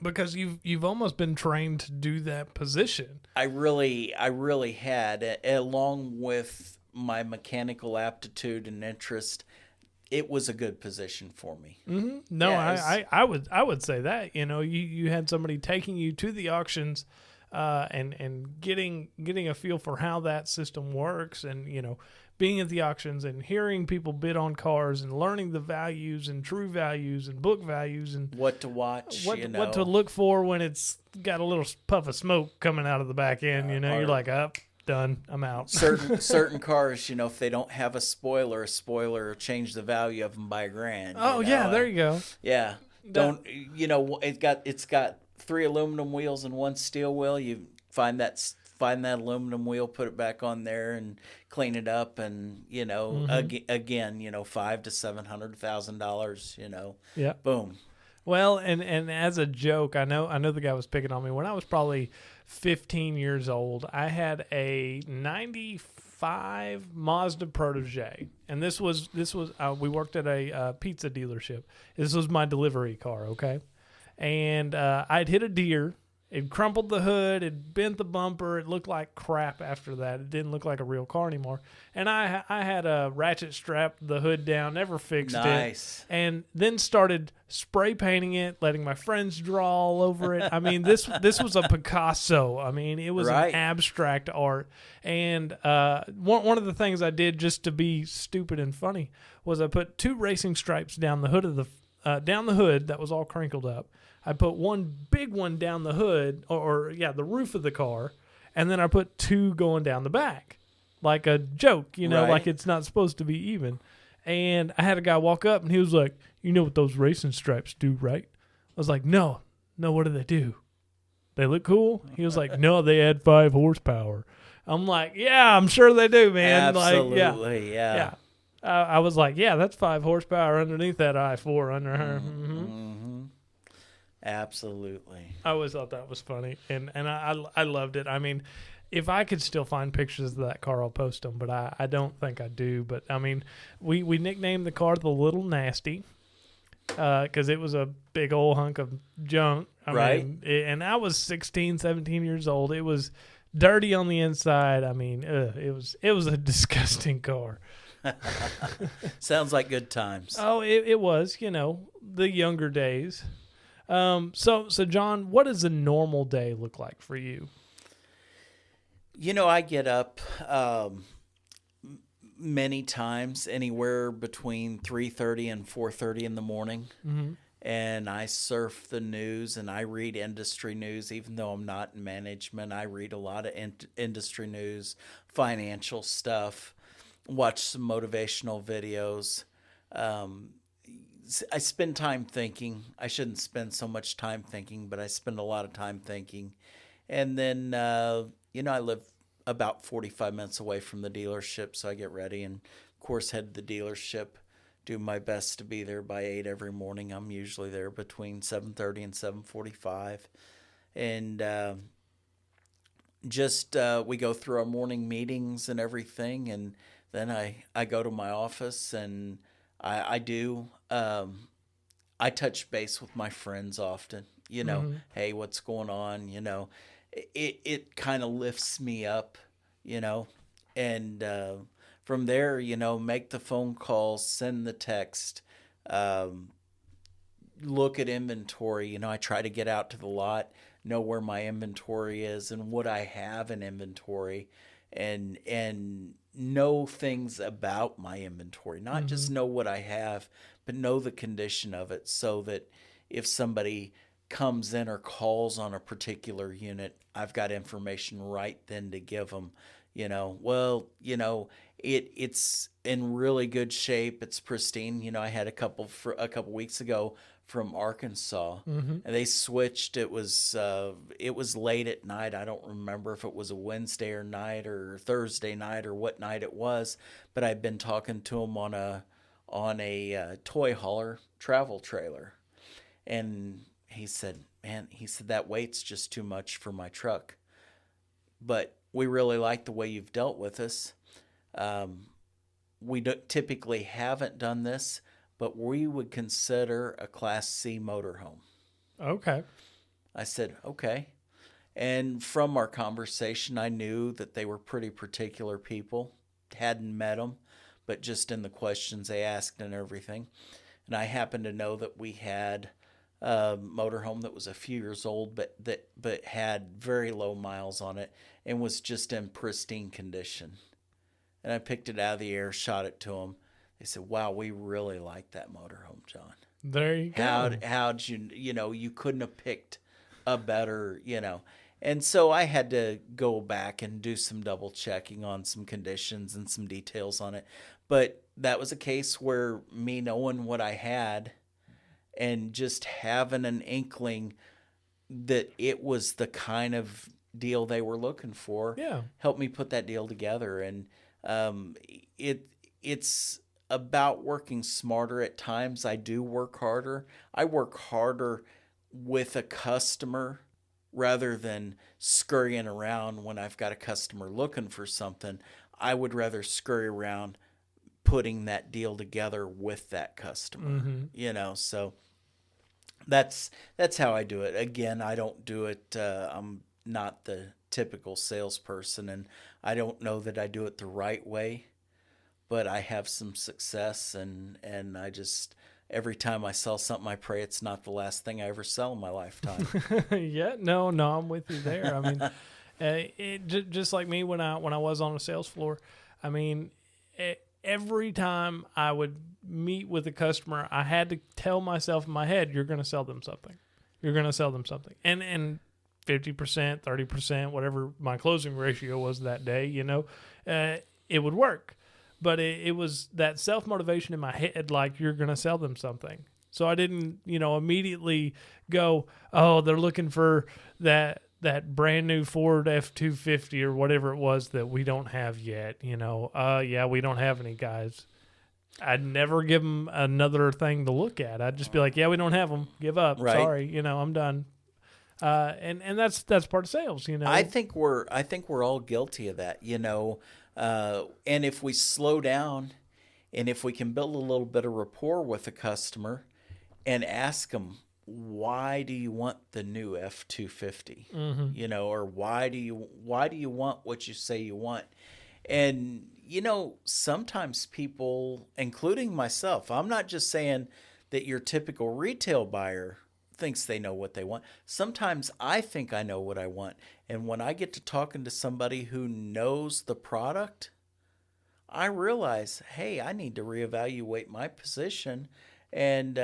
Because you've almost been trained to do that position. I really had, along with my mechanical aptitude and interest, it was a good position for me. Mm-hmm. No, Yeah, I would say that. You had somebody taking you to the auctions, and getting a feel for how that system works, and being at the auctions and hearing people bid on cars and learning the values and true values and book values and what to watch, what to look for when it's got a little puff of smoke coming out of the back end. You're like, up, done, I'm out. certain cars, if they don't have a spoiler will change the value of them by $1,000. Oh yeah, there you go. Yeah, it's got 3 aluminum wheels and 1 steel wheel. You find that aluminum wheel, put it back on there, and clean it up, and again, $500,000 to $700,000. Yeah. Boom. Well, and as a joke, I know the guy was picking on me. When I was probably 15 years old, I had a 95 Mazda Protege, and this was we worked at a pizza dealership. This was my delivery car, okay? And I'd hit a deer. It crumpled the hood. It bent the bumper. It looked like crap after that. It didn't look like a real car anymore. And I had a ratchet strap the hood down, never fixed Nice. it. And then started spray painting it, letting my friends draw all over it. I mean, this was a Picasso. I mean, it was Right. an abstract art. And one of the things I did just to be stupid and funny was I put 2 racing stripes down the hood of the hood that was all crinkled up. I put one big one down the hood, the roof of the car, and then I put 2 going down the back, like a joke, Right. like it's not supposed to be even. And I had a guy walk up, and he was like, "You know what those racing stripes do, right?" I was like, "No, what do they do? They look cool?" He was like, "No, they add 5 horsepower." I'm like, "Yeah, I'm sure they do, man." Absolutely, Yeah. I was like, "Yeah, that's 5 horsepower underneath that I-4 under her." Mm-hmm. Absolutely. I always thought that was funny, and I loved it. I mean, if I could still find pictures of that car, I'll post them, but I don't think I do. But, I mean, we nicknamed the car the Little Nasty because it was a big old hunk of junk. I mean, and I was 16, 17 years old. It was dirty on the inside. I mean, it was a disgusting car. Sounds like good times. Oh, it was, the younger days. So John, what does a normal day look like for you? I get up many times, anywhere between 3:30 and 4:30 in the morning, and I surf the news and I read industry news. Even though I'm not in management, I read a lot of industry news, financial stuff, watch some motivational videos. I spend time thinking. I shouldn't spend so much time thinking, but I spend a lot of time thinking. And then, I live about 45 minutes away from the dealership, so I get ready and, of course, head to the dealership, do my best to be there by 8 every morning. I'm usually there between 7:30 and 7:45. And we go through our morning meetings and everything, and then I go to my office and I touch base with my friends often, hey, what's going on? It kind of lifts me up, and from there, make the phone calls, send the text, look at inventory. I try to get out to the lot, know where my inventory is and what I have in inventory, and know things about my inventory, not just know what I have, but know the condition of it, so that if somebody comes in or calls on a particular unit, I've got information right then to give them. It's in really good shape. It's pristine. I had a couple weeks ago from Arkansas, Mm-hmm. and they switched. It was late at night. I don't remember if it was a Wednesday or night or Thursday night or what night it was, but I'd been talking to him on a toy hauler travel trailer, and he said, "Man," he said, "that weight's just too much for my truck, but we really like the way you've dealt with us. We typically haven't done this, but we would consider a Class C motorhome." Okay. I said, "Okay." And from our conversation, I knew that they were pretty particular people. Hadn't met them, but just in the questions they asked and everything. And I happened to know that we had a motorhome that was a few years old, but had very low miles on it and was just in pristine condition. And I picked it out of the air, shot it to them. They said, "Wow, we really like that motorhome, John. There you go. How'd you, you couldn't have picked a better, And so I had to go back and do some double checking on some conditions and some details on it. But that was a case where me knowing what I had and just having an inkling that it was the kind of deal they were looking for helped me put that deal together. And it's about working smarter at times. I do work harder. I work harder with a customer rather than scurrying around when I've got a customer looking for something. I would rather scurry around putting that deal together with that customer, so that's how I do it. Again, I don't do it. I'm not the typical salesperson, and I don't know that I do it the right way, but I have some success, and I just, every time I sell something, I pray it's not the last thing I ever sell in my lifetime. Yeah, no, I'm with you there. I mean, just like me when I was on a sales floor, I mean, every time I would meet with a customer, I had to tell myself in my head, "You're going to sell them something. You're going to sell them something." And 50%, 30%, whatever my closing ratio was that day, it would work. But it was that self-motivation in my head, like, you're going to sell them something. So I didn't, immediately go, "Oh, they're looking for that brand new Ford F-250 or whatever it was that we don't have yet." Yeah, we don't have any, guys. I'd never give them another thing to look at. I'd just be like, "Yeah, we don't have them. Give up. Right. Sorry, I'm done." And that's part of sales, I think we're all guilty of that, and if we slow down and if we can build a little bit of rapport with a customer and ask them, "Why do you want the new F-250? Or why do you want what you say you want?" And, sometimes people, including myself, I'm not just saying that your typical retail buyer thinks they know what they want. Sometimes I think I know what I want. And when I get to talking to somebody who knows the product, I realize, hey, I need to reevaluate my position, and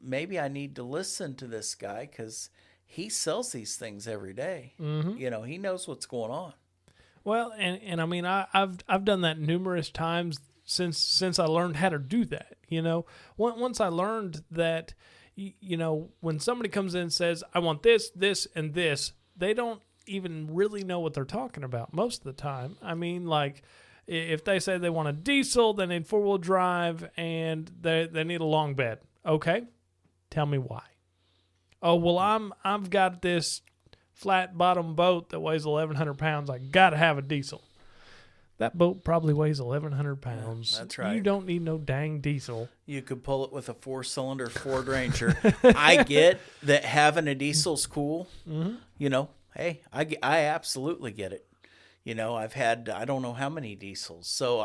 maybe I need to listen to this guy because he sells these things every day. He knows what's going on. Well, and I mean, I've done that numerous times since I learned how to do that. Once I learned that, when somebody comes in and says, "I want this, this, and this," they don't even really know what they're talking about most of the time. I mean, like, if they say they want a diesel, they need 4-wheel drive, and they need a long bed. Okay, tell me why. "Oh, well, I've got this flat bottom boat that weighs 1,100 pounds. I got to have a diesel." That boat probably weighs 1,100 pounds. Yeah, that's right. You don't need no dang diesel. You could pull it with a 4-cylinder Ford Ranger. I get that having a diesel's cool. Hey, I absolutely get it. I've had, I don't know how many diesels. So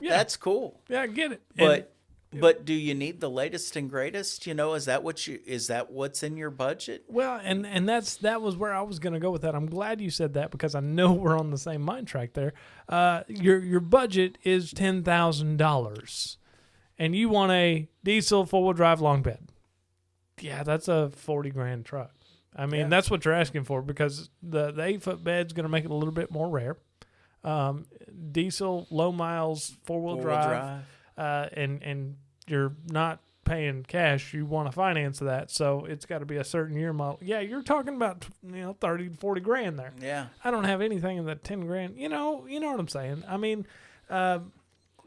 that's cool. Yeah, I get it. But do you need the latest and greatest? Is that what's in your budget? Well, and that was where I was going to go with that. I'm glad you said that because I know we're on the same mind track there. Your budget is $10,000, and you want a diesel 4-wheel drive long bed. Yeah, that's a $40,000 truck. I mean, That's what you're asking for because the 8-foot bed's going to make it a little bit more rare. Diesel, low miles, 4-wheel drive. And you're not paying cash, you want to finance that, so it's got to be a certain year model. Yeah, you're talking about 30 to 40 grand there. Yeah. I don't have anything in that 10 grand. You know what I'm saying. I mean,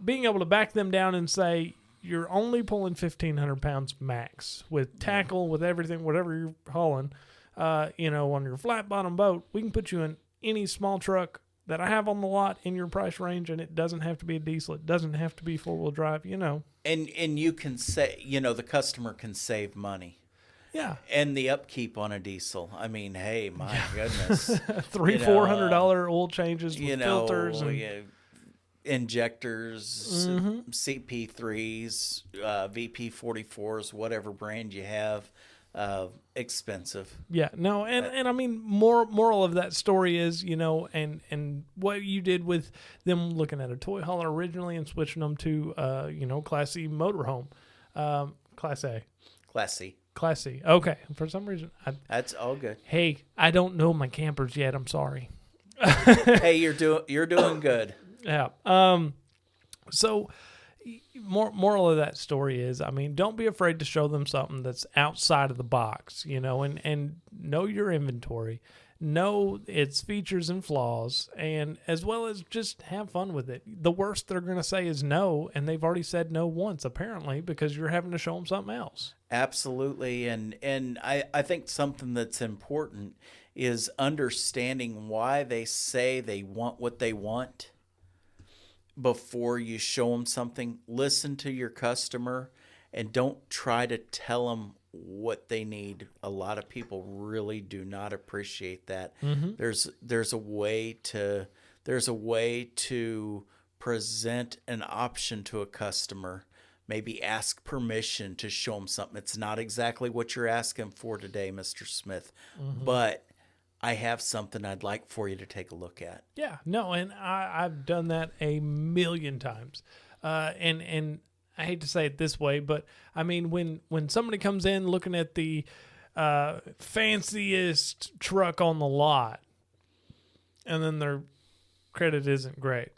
being able to back them down and say you're only pulling 1,500 pounds max with tackle, with everything, whatever you're hauling. On your flat bottom boat, we can put you in any small truck that I have on the lot in your price range, and it doesn't have to be a diesel. It doesn't have to be 4-wheel drive. And you can say, the customer can save money. Yeah. And the upkeep on a diesel. I mean, hey, my goodness. $300-$400 oil changes with filters and injectors, CP3s, VP44s, whatever brand you have. Expensive. Yeah, no, and I mean, moral of that story is, and what you did with them looking at a toy hauler originally and switching them to, Class C motorhome, Class A. Class C. Class C. Okay, for some reason. That's all good. Hey, I don't know my campers yet. I'm sorry. Hey, you're doing good. Yeah. So, moral of that story is, I mean, don't be afraid to show them something that's outside of the box, and know your inventory, know its features and flaws, and as well as just have fun with it. The worst they're going to say is no, and they've already said no once, apparently, because you're having to show them something else. Absolutely. And I think something that's important is understanding why they say they want what they want. Before you show them something, listen to your customer and don't try to tell them what they need. A lot of people really do not appreciate that. There's a way to present an option to a customer. Maybe ask permission to show them something. It's not exactly what you're asking for today, Mr. Smith, but I have something I'd like for you to take a look at. Yeah, no, and I've done that a million times. And I hate to say it this way, but I mean, when somebody comes in looking at the fanciest truck on the lot, and then their credit isn't great,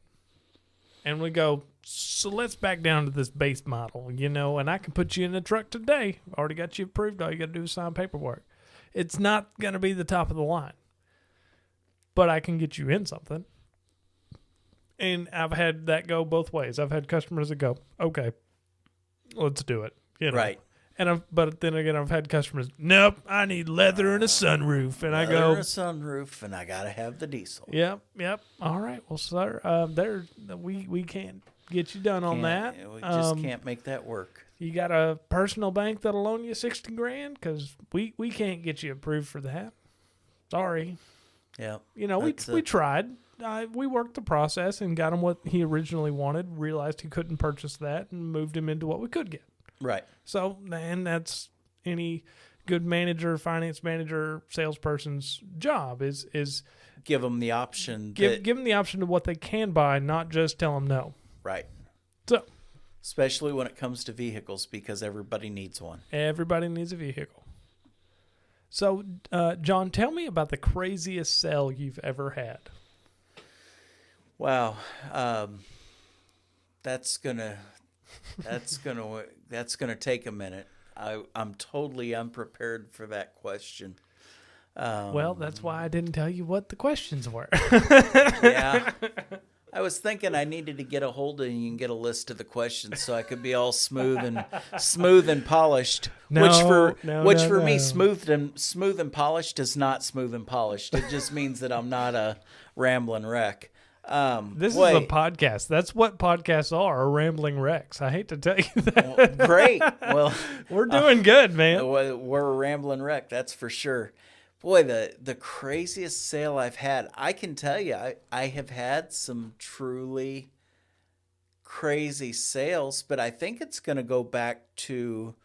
and we go, so let's back down to this base model, and I can put you in a truck today. Already got you approved. All you got to do is sign paperwork. It's not going to be the top of the line, but I can get you in something. And I've had that go both ways. I've had customers that go, okay, let's do it. Right. But then again, I've had customers, nope, I need leather and a sunroof. And I go, leather and a sunroof, and I got to have the diesel. Yep. All right. Well, sir, we can't get you done on that. We just can't make that work. You got a personal bank that'll loan you $60,000? Because we can't get you approved for that. Sorry. Yeah. We tried. We worked the process and got him what he originally wanted, realized he couldn't purchase that, and moved him into what we could get. Right. So, and that's any good manager, finance manager, salesperson's job is give them the option. Give them the option of what they can buy, not just tell them no. Right. So, especially when it comes to vehicles, because everybody needs one. Everybody needs a vehicle. So, John, tell me about the craziest sale you've ever had. Wow, that's gonna take a minute. I'm totally unprepared for that question. Well, that's why I didn't tell you what the questions were. Yeah. I was thinking I needed to get a hold of you and get a list of the questions so I could be all smooth and polished. Which for me, smooth and polished is not smooth and polished. It just means that I'm not a rambling wreck. This is a podcast. That's what podcasts are rambling wrecks. I hate to tell you that. Well, great. Well, we're doing good, man. We're a rambling wreck, that's for sure. Boy, the craziest sale I've had, I can tell you, I have had some truly crazy sales, but I think it's going to go back to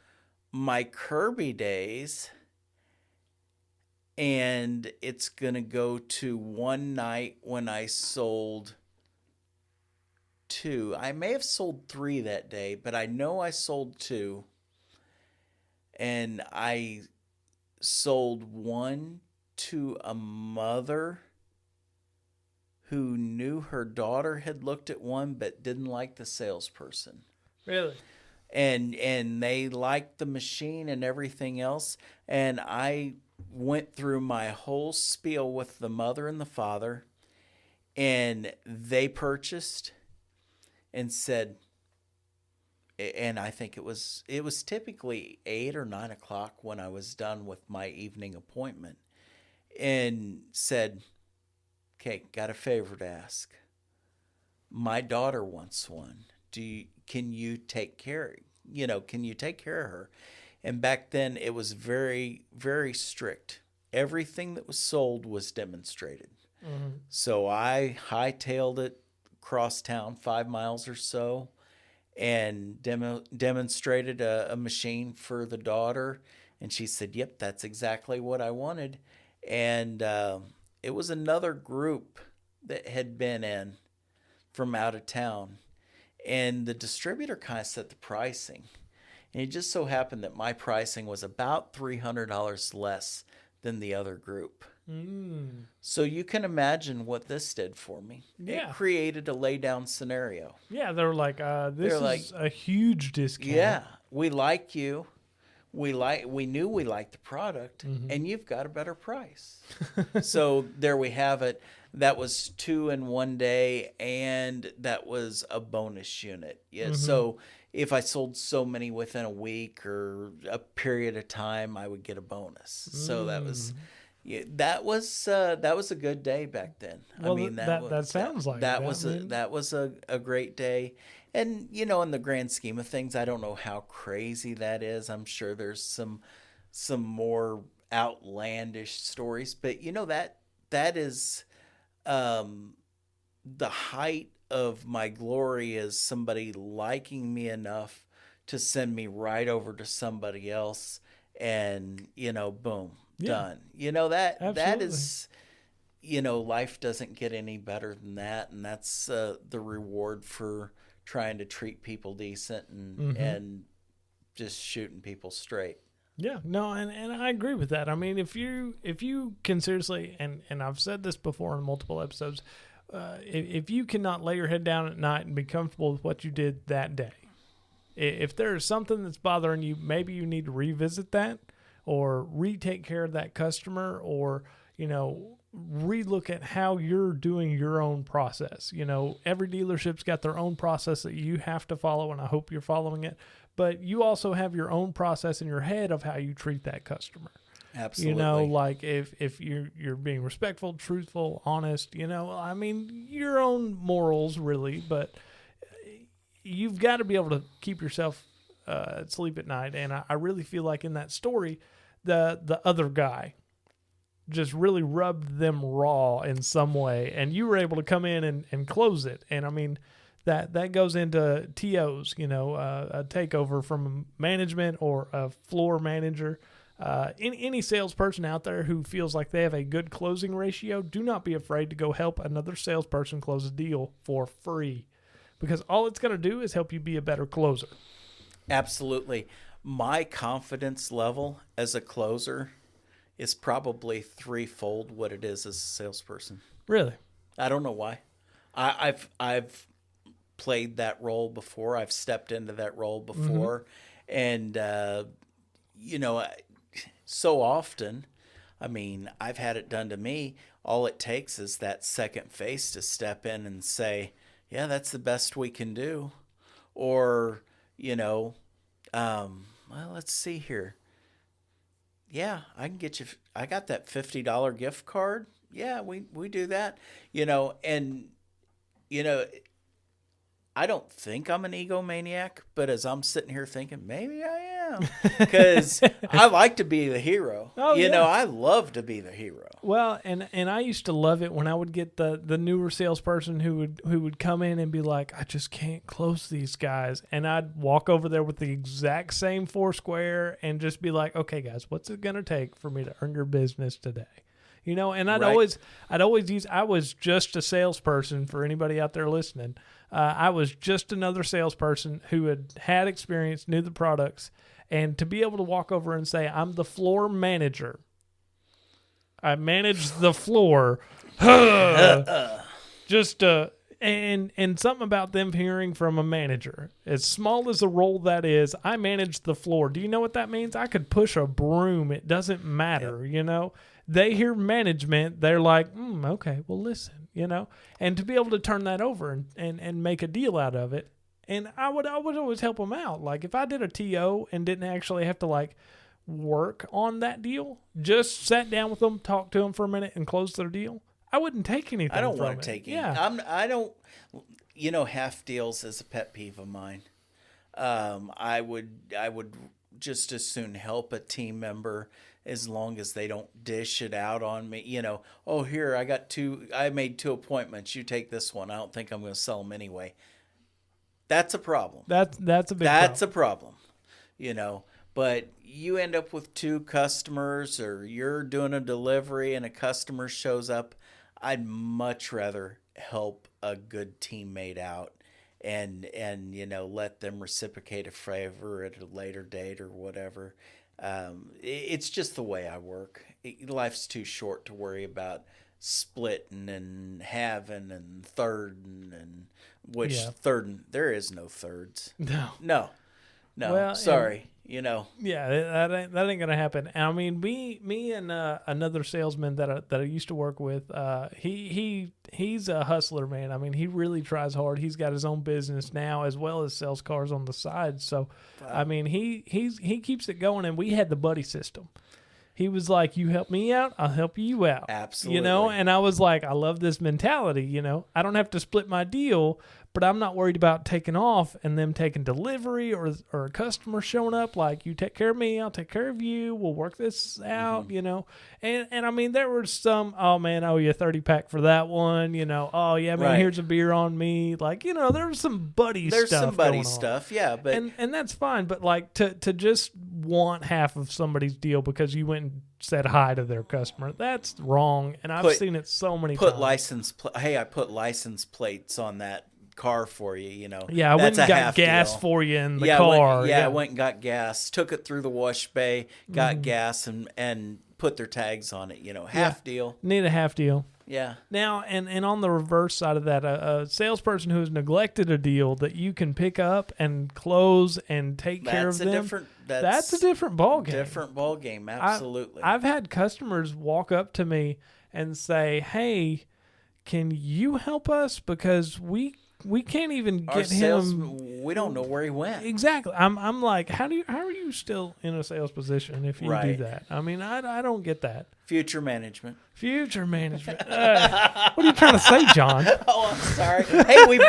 my Kirby days, and it's going to go to one night when I sold 2. I may have sold 3 that day, but I know I sold 2, and I sold 1 to a mother who knew her daughter had looked at one but didn't like the salesperson. Really? and they liked the machine and everything else. And I went through my whole spiel with the mother and the father, and they purchased and said, and I think it was typically 8 or 9 o'clock when I was done with my evening appointment, and said, okay, got a favor to ask. My daughter wants one. Can you take care of her? And back then it was very, very strict. Everything that was sold was demonstrated. Mm-hmm. So I hightailed it across town 5 miles or so and demonstrated a machine for the daughter. And she said, yep, that's exactly what I wanted. And it was another group that had been in from out of town. And the distributor kind of set the pricing. And it just so happened that my pricing was about $300 less than the other group. Mm. So you can imagine what this did for me. Yeah. It created a lay-down scenario. Yeah, they were like, this is a huge discount. Yeah, we like you. We knew we liked the product, mm-hmm. and you've got a better price. So there we have it. That was 2 in one day, and that was a bonus unit. Yeah. Mm-hmm. So if I sold so many within a week or a period of time, I would get a bonus. Mm. So that was a good day back then. Well, I mean, that sounds like that was a great day. And, in the grand scheme of things, I don't know how crazy that is. I'm sure there's some more outlandish stories. But, that is the height of my glory is somebody liking me enough to send me right over to somebody else and, boom, done. That is, life doesn't get any better than that. And that's the reward for trying to treat people decent and just shooting people straight. Yeah, no, and I agree with that. I mean, if you can seriously, and I've said this before in multiple episodes, if you cannot lay your head down at night and be comfortable with what you did that day, if there is something that's bothering you, maybe you need to revisit that or retake care of that customer or, relook at how you're doing your own process. Every dealership's got their own process that you have to follow, and I hope you're following it. But you also have your own process in your head of how you treat that customer. Absolutely. Like if you're being respectful, truthful, honest, I mean, your own morals really, but you've got to be able to keep yourself sleep at night. And I really feel like in that story, the other guy just really rubbed them raw in some way, and you were able to come in and close it. And I mean, that goes into TOs, a takeover from management or a floor manager. Any salesperson out there who feels like they have a good closing ratio, do not be afraid to go help another salesperson close a deal for free, because all it's going to do is help you be a better closer. Absolutely. My confidence level as a closer is probably threefold what it is as a salesperson. Really? I don't know why. I've played that role before. I've stepped into that role before. Mm-hmm. And, so often, I mean, I've had it done to me. All it takes is that second face to step in and say, yeah, that's the best we can do. Or, well, let's see here. Yeah, I can get you. I got that $50 gift card. Yeah, we do that. And I don't think I'm an egomaniac, but as I'm sitting here thinking, maybe I am, because I like to be the hero. Oh, I love to be the hero. Well, and I used to love it when I would get the newer salesperson who would come in and be like, I just can't close these guys, and I'd walk over there with the exact same Foursquare and just be like, okay, guys, what's it gonna take for me to earn your business today? And I'd always use. I was just a salesperson for anybody out there listening. I was just another salesperson who had experience, knew the products, and to be able to walk over and say, I'm the floor manager. I manage the floor. Just And something about them hearing from a manager, as small as a role that is, I manage the floor. Do you know what that means? I could push a broom. It doesn't matter, you know. They hear management, they're like, okay, well, listen, you know. And to be able to turn that over and make a deal out of it, and I would always help them out. Like if I did a TO and didn't actually have to like work on that deal, just sat down with them, talked to them for a minute, and closed their deal, I wouldn't take anything. I don't from want it. to take any. Yeah. I don't. You know, half deals is a pet peeve of mine. I would just as soon help a team member as long as they don't dish it out on me. You know, oh, here, I made 2 appointments. You take this one. I don't think I'm going to sell them anyway. That's a problem. That's a big That's a problem, you know. But you end up with 2 customers, or you're doing a delivery and a customer shows up. I'd much rather help a good teammate out and you know, let them reciprocate a favor at a later date or whatever. It's just the way I work. Life's too short to worry about splitting and having and thirding and thirding. There is no thirds. No. Well, sorry. You know. Yeah, that ain't gonna happen. And I mean, me and another salesman that I used to work with, he's a hustler, man. I mean, he really tries hard. He's got his own business now as well as sells cars on the side. So, wow. I mean, he keeps it going. And we had the buddy system. He was like, you help me out, I'll help you out. Absolutely. You know, and I was like, I love this mentality, you know. I don't have to split my deal, but I'm not worried about taking off and them taking delivery or a customer showing up. Like, you take care of me, I'll take care of you. We'll work this out, you know. And I mean, there were some, oh, man, I owe you a 30-pack for that one, you know. Oh, yeah, man, here's a beer on me. Like, you know, there was some buddy stuff. There's some buddy going stuff, on. yeah. But and that's fine. But, like, to just want half of somebody's deal because you went and said hi to their customer, that's wrong. And I've seen it so many times. I put license plates on that car for you, you know. Yeah, I went and got gas for you in the car. I went and got gas, took it through the wash bay, got gas, and put their tags on it, you know. Half deal. Need a half deal. Yeah. Now, and on the reverse side of that, a salesperson who has neglected a deal that you can pick up and close and take care of them, that's a different ballgame. Different ballgame, absolutely. I've had customers walk up to me and say, hey, can you help us? Because we can't even get him. We don't know where he went. Exactly. I'm like, how are you still in a sales position if you do that? I mean, I don't get that. Future management. What are you trying to say, John? Oh, I'm sorry. Hey, we've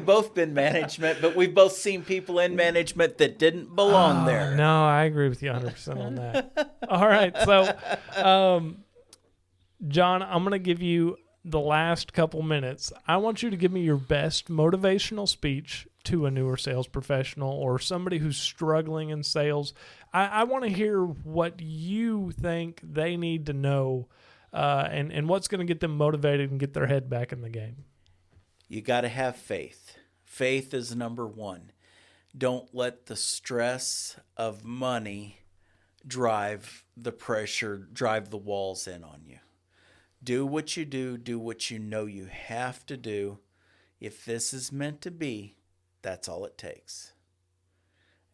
both been management, but we've both seen people in management that didn't belong there. No, I agree with you 100% on that. All right. So, John, I'm going to give you the last couple minutes. I want you to give me your best motivational speech to a newer sales professional or somebody who's struggling in sales. I want to hear what you think they need to know and what's going to get them motivated and get their head back in the game. You got to have faith. Faith is number one. Don't let the stress of money drive the pressure, drive the walls in on you. Do what you do what you know you have to do. If this is meant to be, that's all it takes.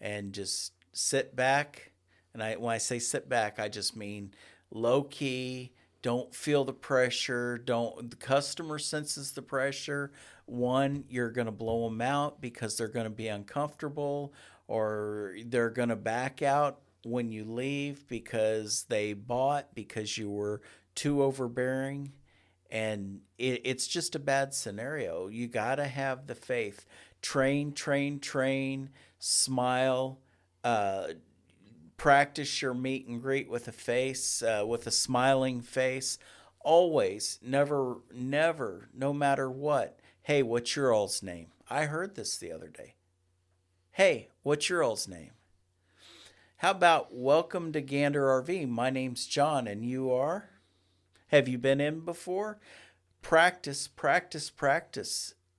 And just sit back. And when I say sit back, I just mean low key. Don't feel the pressure. The customer senses the pressure. One, you're going to blow them out because they're going to be uncomfortable, or they're going to back out when you leave because they bought because you were too overbearing, and it's just a bad scenario. You got to have the faith. Train, smile, practice your meet and greet with a smiling face. Always, never, no matter what. Hey, what's your all's name? I heard this the other day. Hey, what's your all's name? How about welcome to Gander RV? My name's John, and you are? Have you been in before? Practice.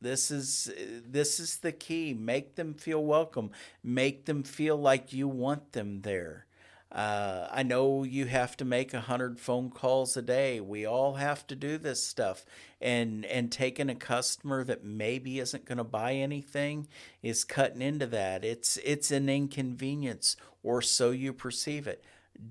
This is the key. Make them feel welcome. Make them feel like you want them there. I know you have to make 100 phone calls a day. We all have to do this stuff. And taking a customer that maybe isn't going to buy anything is cutting into that. It's an inconvenience, or so you perceive it.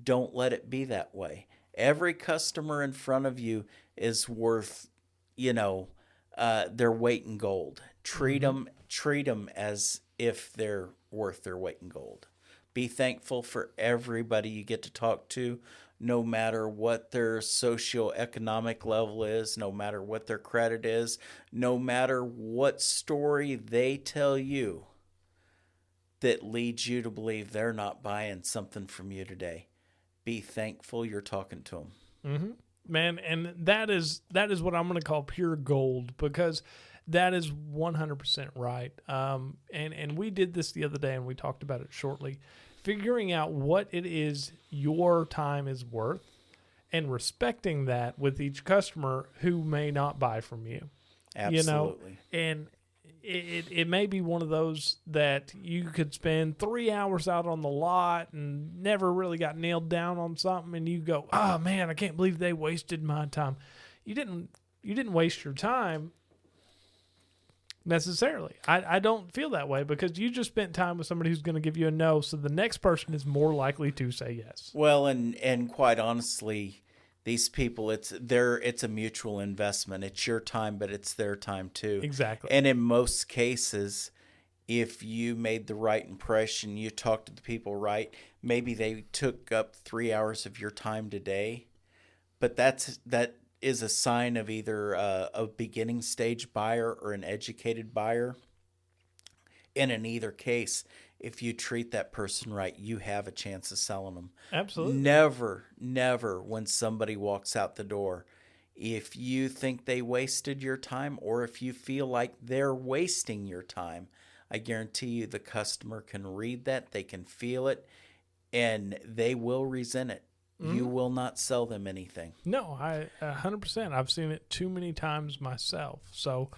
Don't let it be that way. Every customer in front of you is worth, their weight in gold. Treat them as if they're worth their weight in gold. Be thankful for everybody you get to talk to, no matter what their socioeconomic level is, no matter what their credit is, no matter what story they tell you that leads you to believe they're not buying something from you today. Be thankful you're talking to them. Mm-hmm. Man, and that is what I'm going to call pure gold, because that is 100% right. And we did this the other day, and we talked about it shortly. Figuring out what it is your time is worth and respecting that with each customer who may not buy from you. Absolutely. And it may be one of those that you could spend 3 hours out on the lot and never really got nailed down on something, and you go, oh man, I can't believe they wasted my time. You didn't waste your time necessarily. I don't feel that way, because you just spent time with somebody who's going to give you a no, so the next person is more likely to say yes. Well, and quite honestly, these people, it's a mutual investment. It's your time, but it's their time too. Exactly. And in most cases, if you made the right impression, you talked to the people right, maybe they took up 3 hours of your time today, but that is a sign of either a beginning stage buyer or an educated buyer. And in either case, if you treat that person right, you have a chance of selling them. Absolutely. Never when somebody walks out the door, if you think they wasted your time, or if you feel like they're wasting your time, I guarantee you the customer can read that, they can feel it, and they will resent it. Mm-hmm. You will not sell them anything. No, 100%. I've seen it too many times myself. So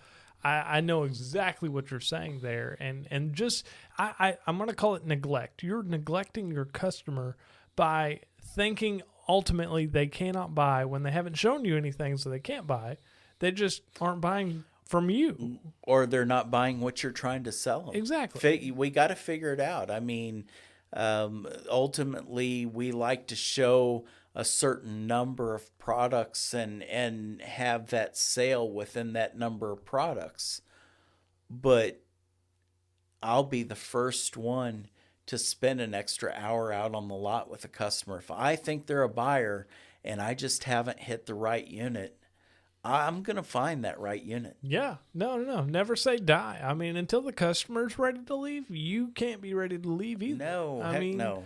I know exactly what you're saying there. And just, I'm going to call it neglect. You're neglecting your customer by thinking ultimately they cannot buy when they haven't shown you anything, so they can't buy. They just aren't buying from you. Or they're not buying what you're trying to sell them. Exactly. We got to figure it out. I mean, ultimately, we like to show a certain number of products and have that sale within that number of products. But I'll be the first one to spend an extra hour out on the lot with a customer. If I think they're a buyer and I just haven't hit the right unit, I'm going to find that right unit. Yeah. No. Never say die. I mean, until the customer's ready to leave, you can't be ready to leave either. No, no.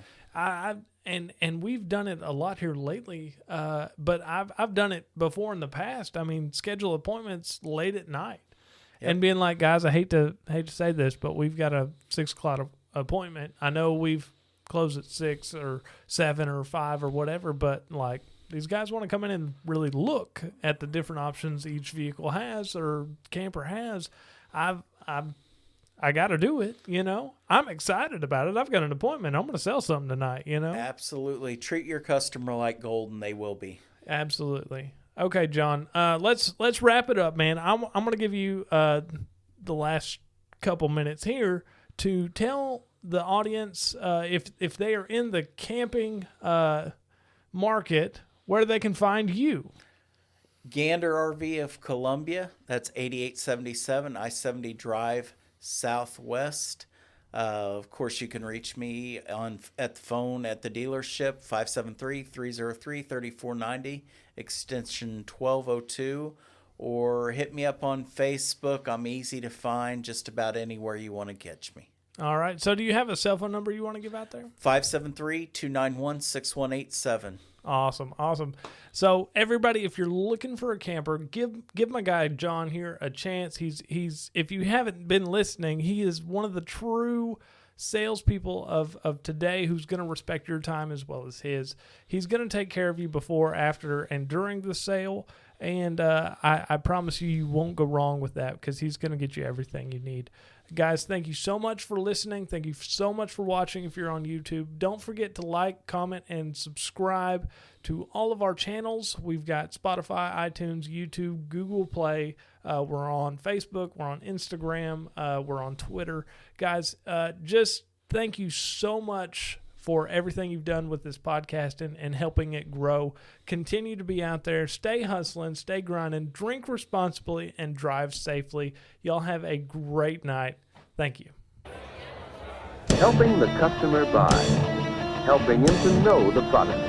And we've done it a lot here lately, but I've done it before in the past. I mean, schedule appointments late at night. Yep. And being like, guys, I hate to say this, but we've got a 6 o'clock appointment. I know we've closed at 6 or 7 or 5 or whatever, but like, these guys want to come in and really look at the different options each vehicle has or camper has. I got to do it, I'm excited about it. I've got an appointment. I'm going to sell something tonight, Absolutely. Treat your customer like gold, and they will be. Absolutely. Okay, John, let's wrap it up, man. I'm going to give you the last couple minutes here to tell the audience if they are in the camping market, where they can find you. Gander RV of Columbia. That's 8877 I-70 Drive Southwest. Of course, you can reach me at the phone at the dealership, 573-303-3490, extension 1202, or hit me up on Facebook. I'm easy to find just about anywhere you want to catch me. All right. So do you have a cell phone number you want to give out there? 573-291-6187. Awesome. So everybody, if you're looking for a camper, give my guy John here a chance. He's if you haven't been listening, he is one of the true salespeople of today who's going to respect your time as well as his. He's going to take care of you before, after, and during the sale. And I promise you won't go wrong with that, because he's going to get you everything you need. Guys, thank you so much for listening. Thank you so much for watching if you're on YouTube. Don't forget to like, comment, and subscribe to all of our channels. We've got Spotify, iTunes, YouTube, Google Play. We're on Facebook. We're on Instagram. We're on Twitter. Guys, just thank you so much for everything you've done with this podcast and helping it grow. Continue to be out there. Stay hustling, stay grinding, drink responsibly, and drive safely. Y'all have a great night. Thank you. Helping the customer buy, helping him to know the product,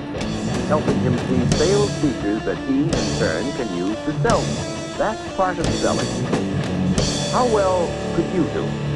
helping him see sales features that he, in turn, can use to sell them. That's part of selling. How well could you do?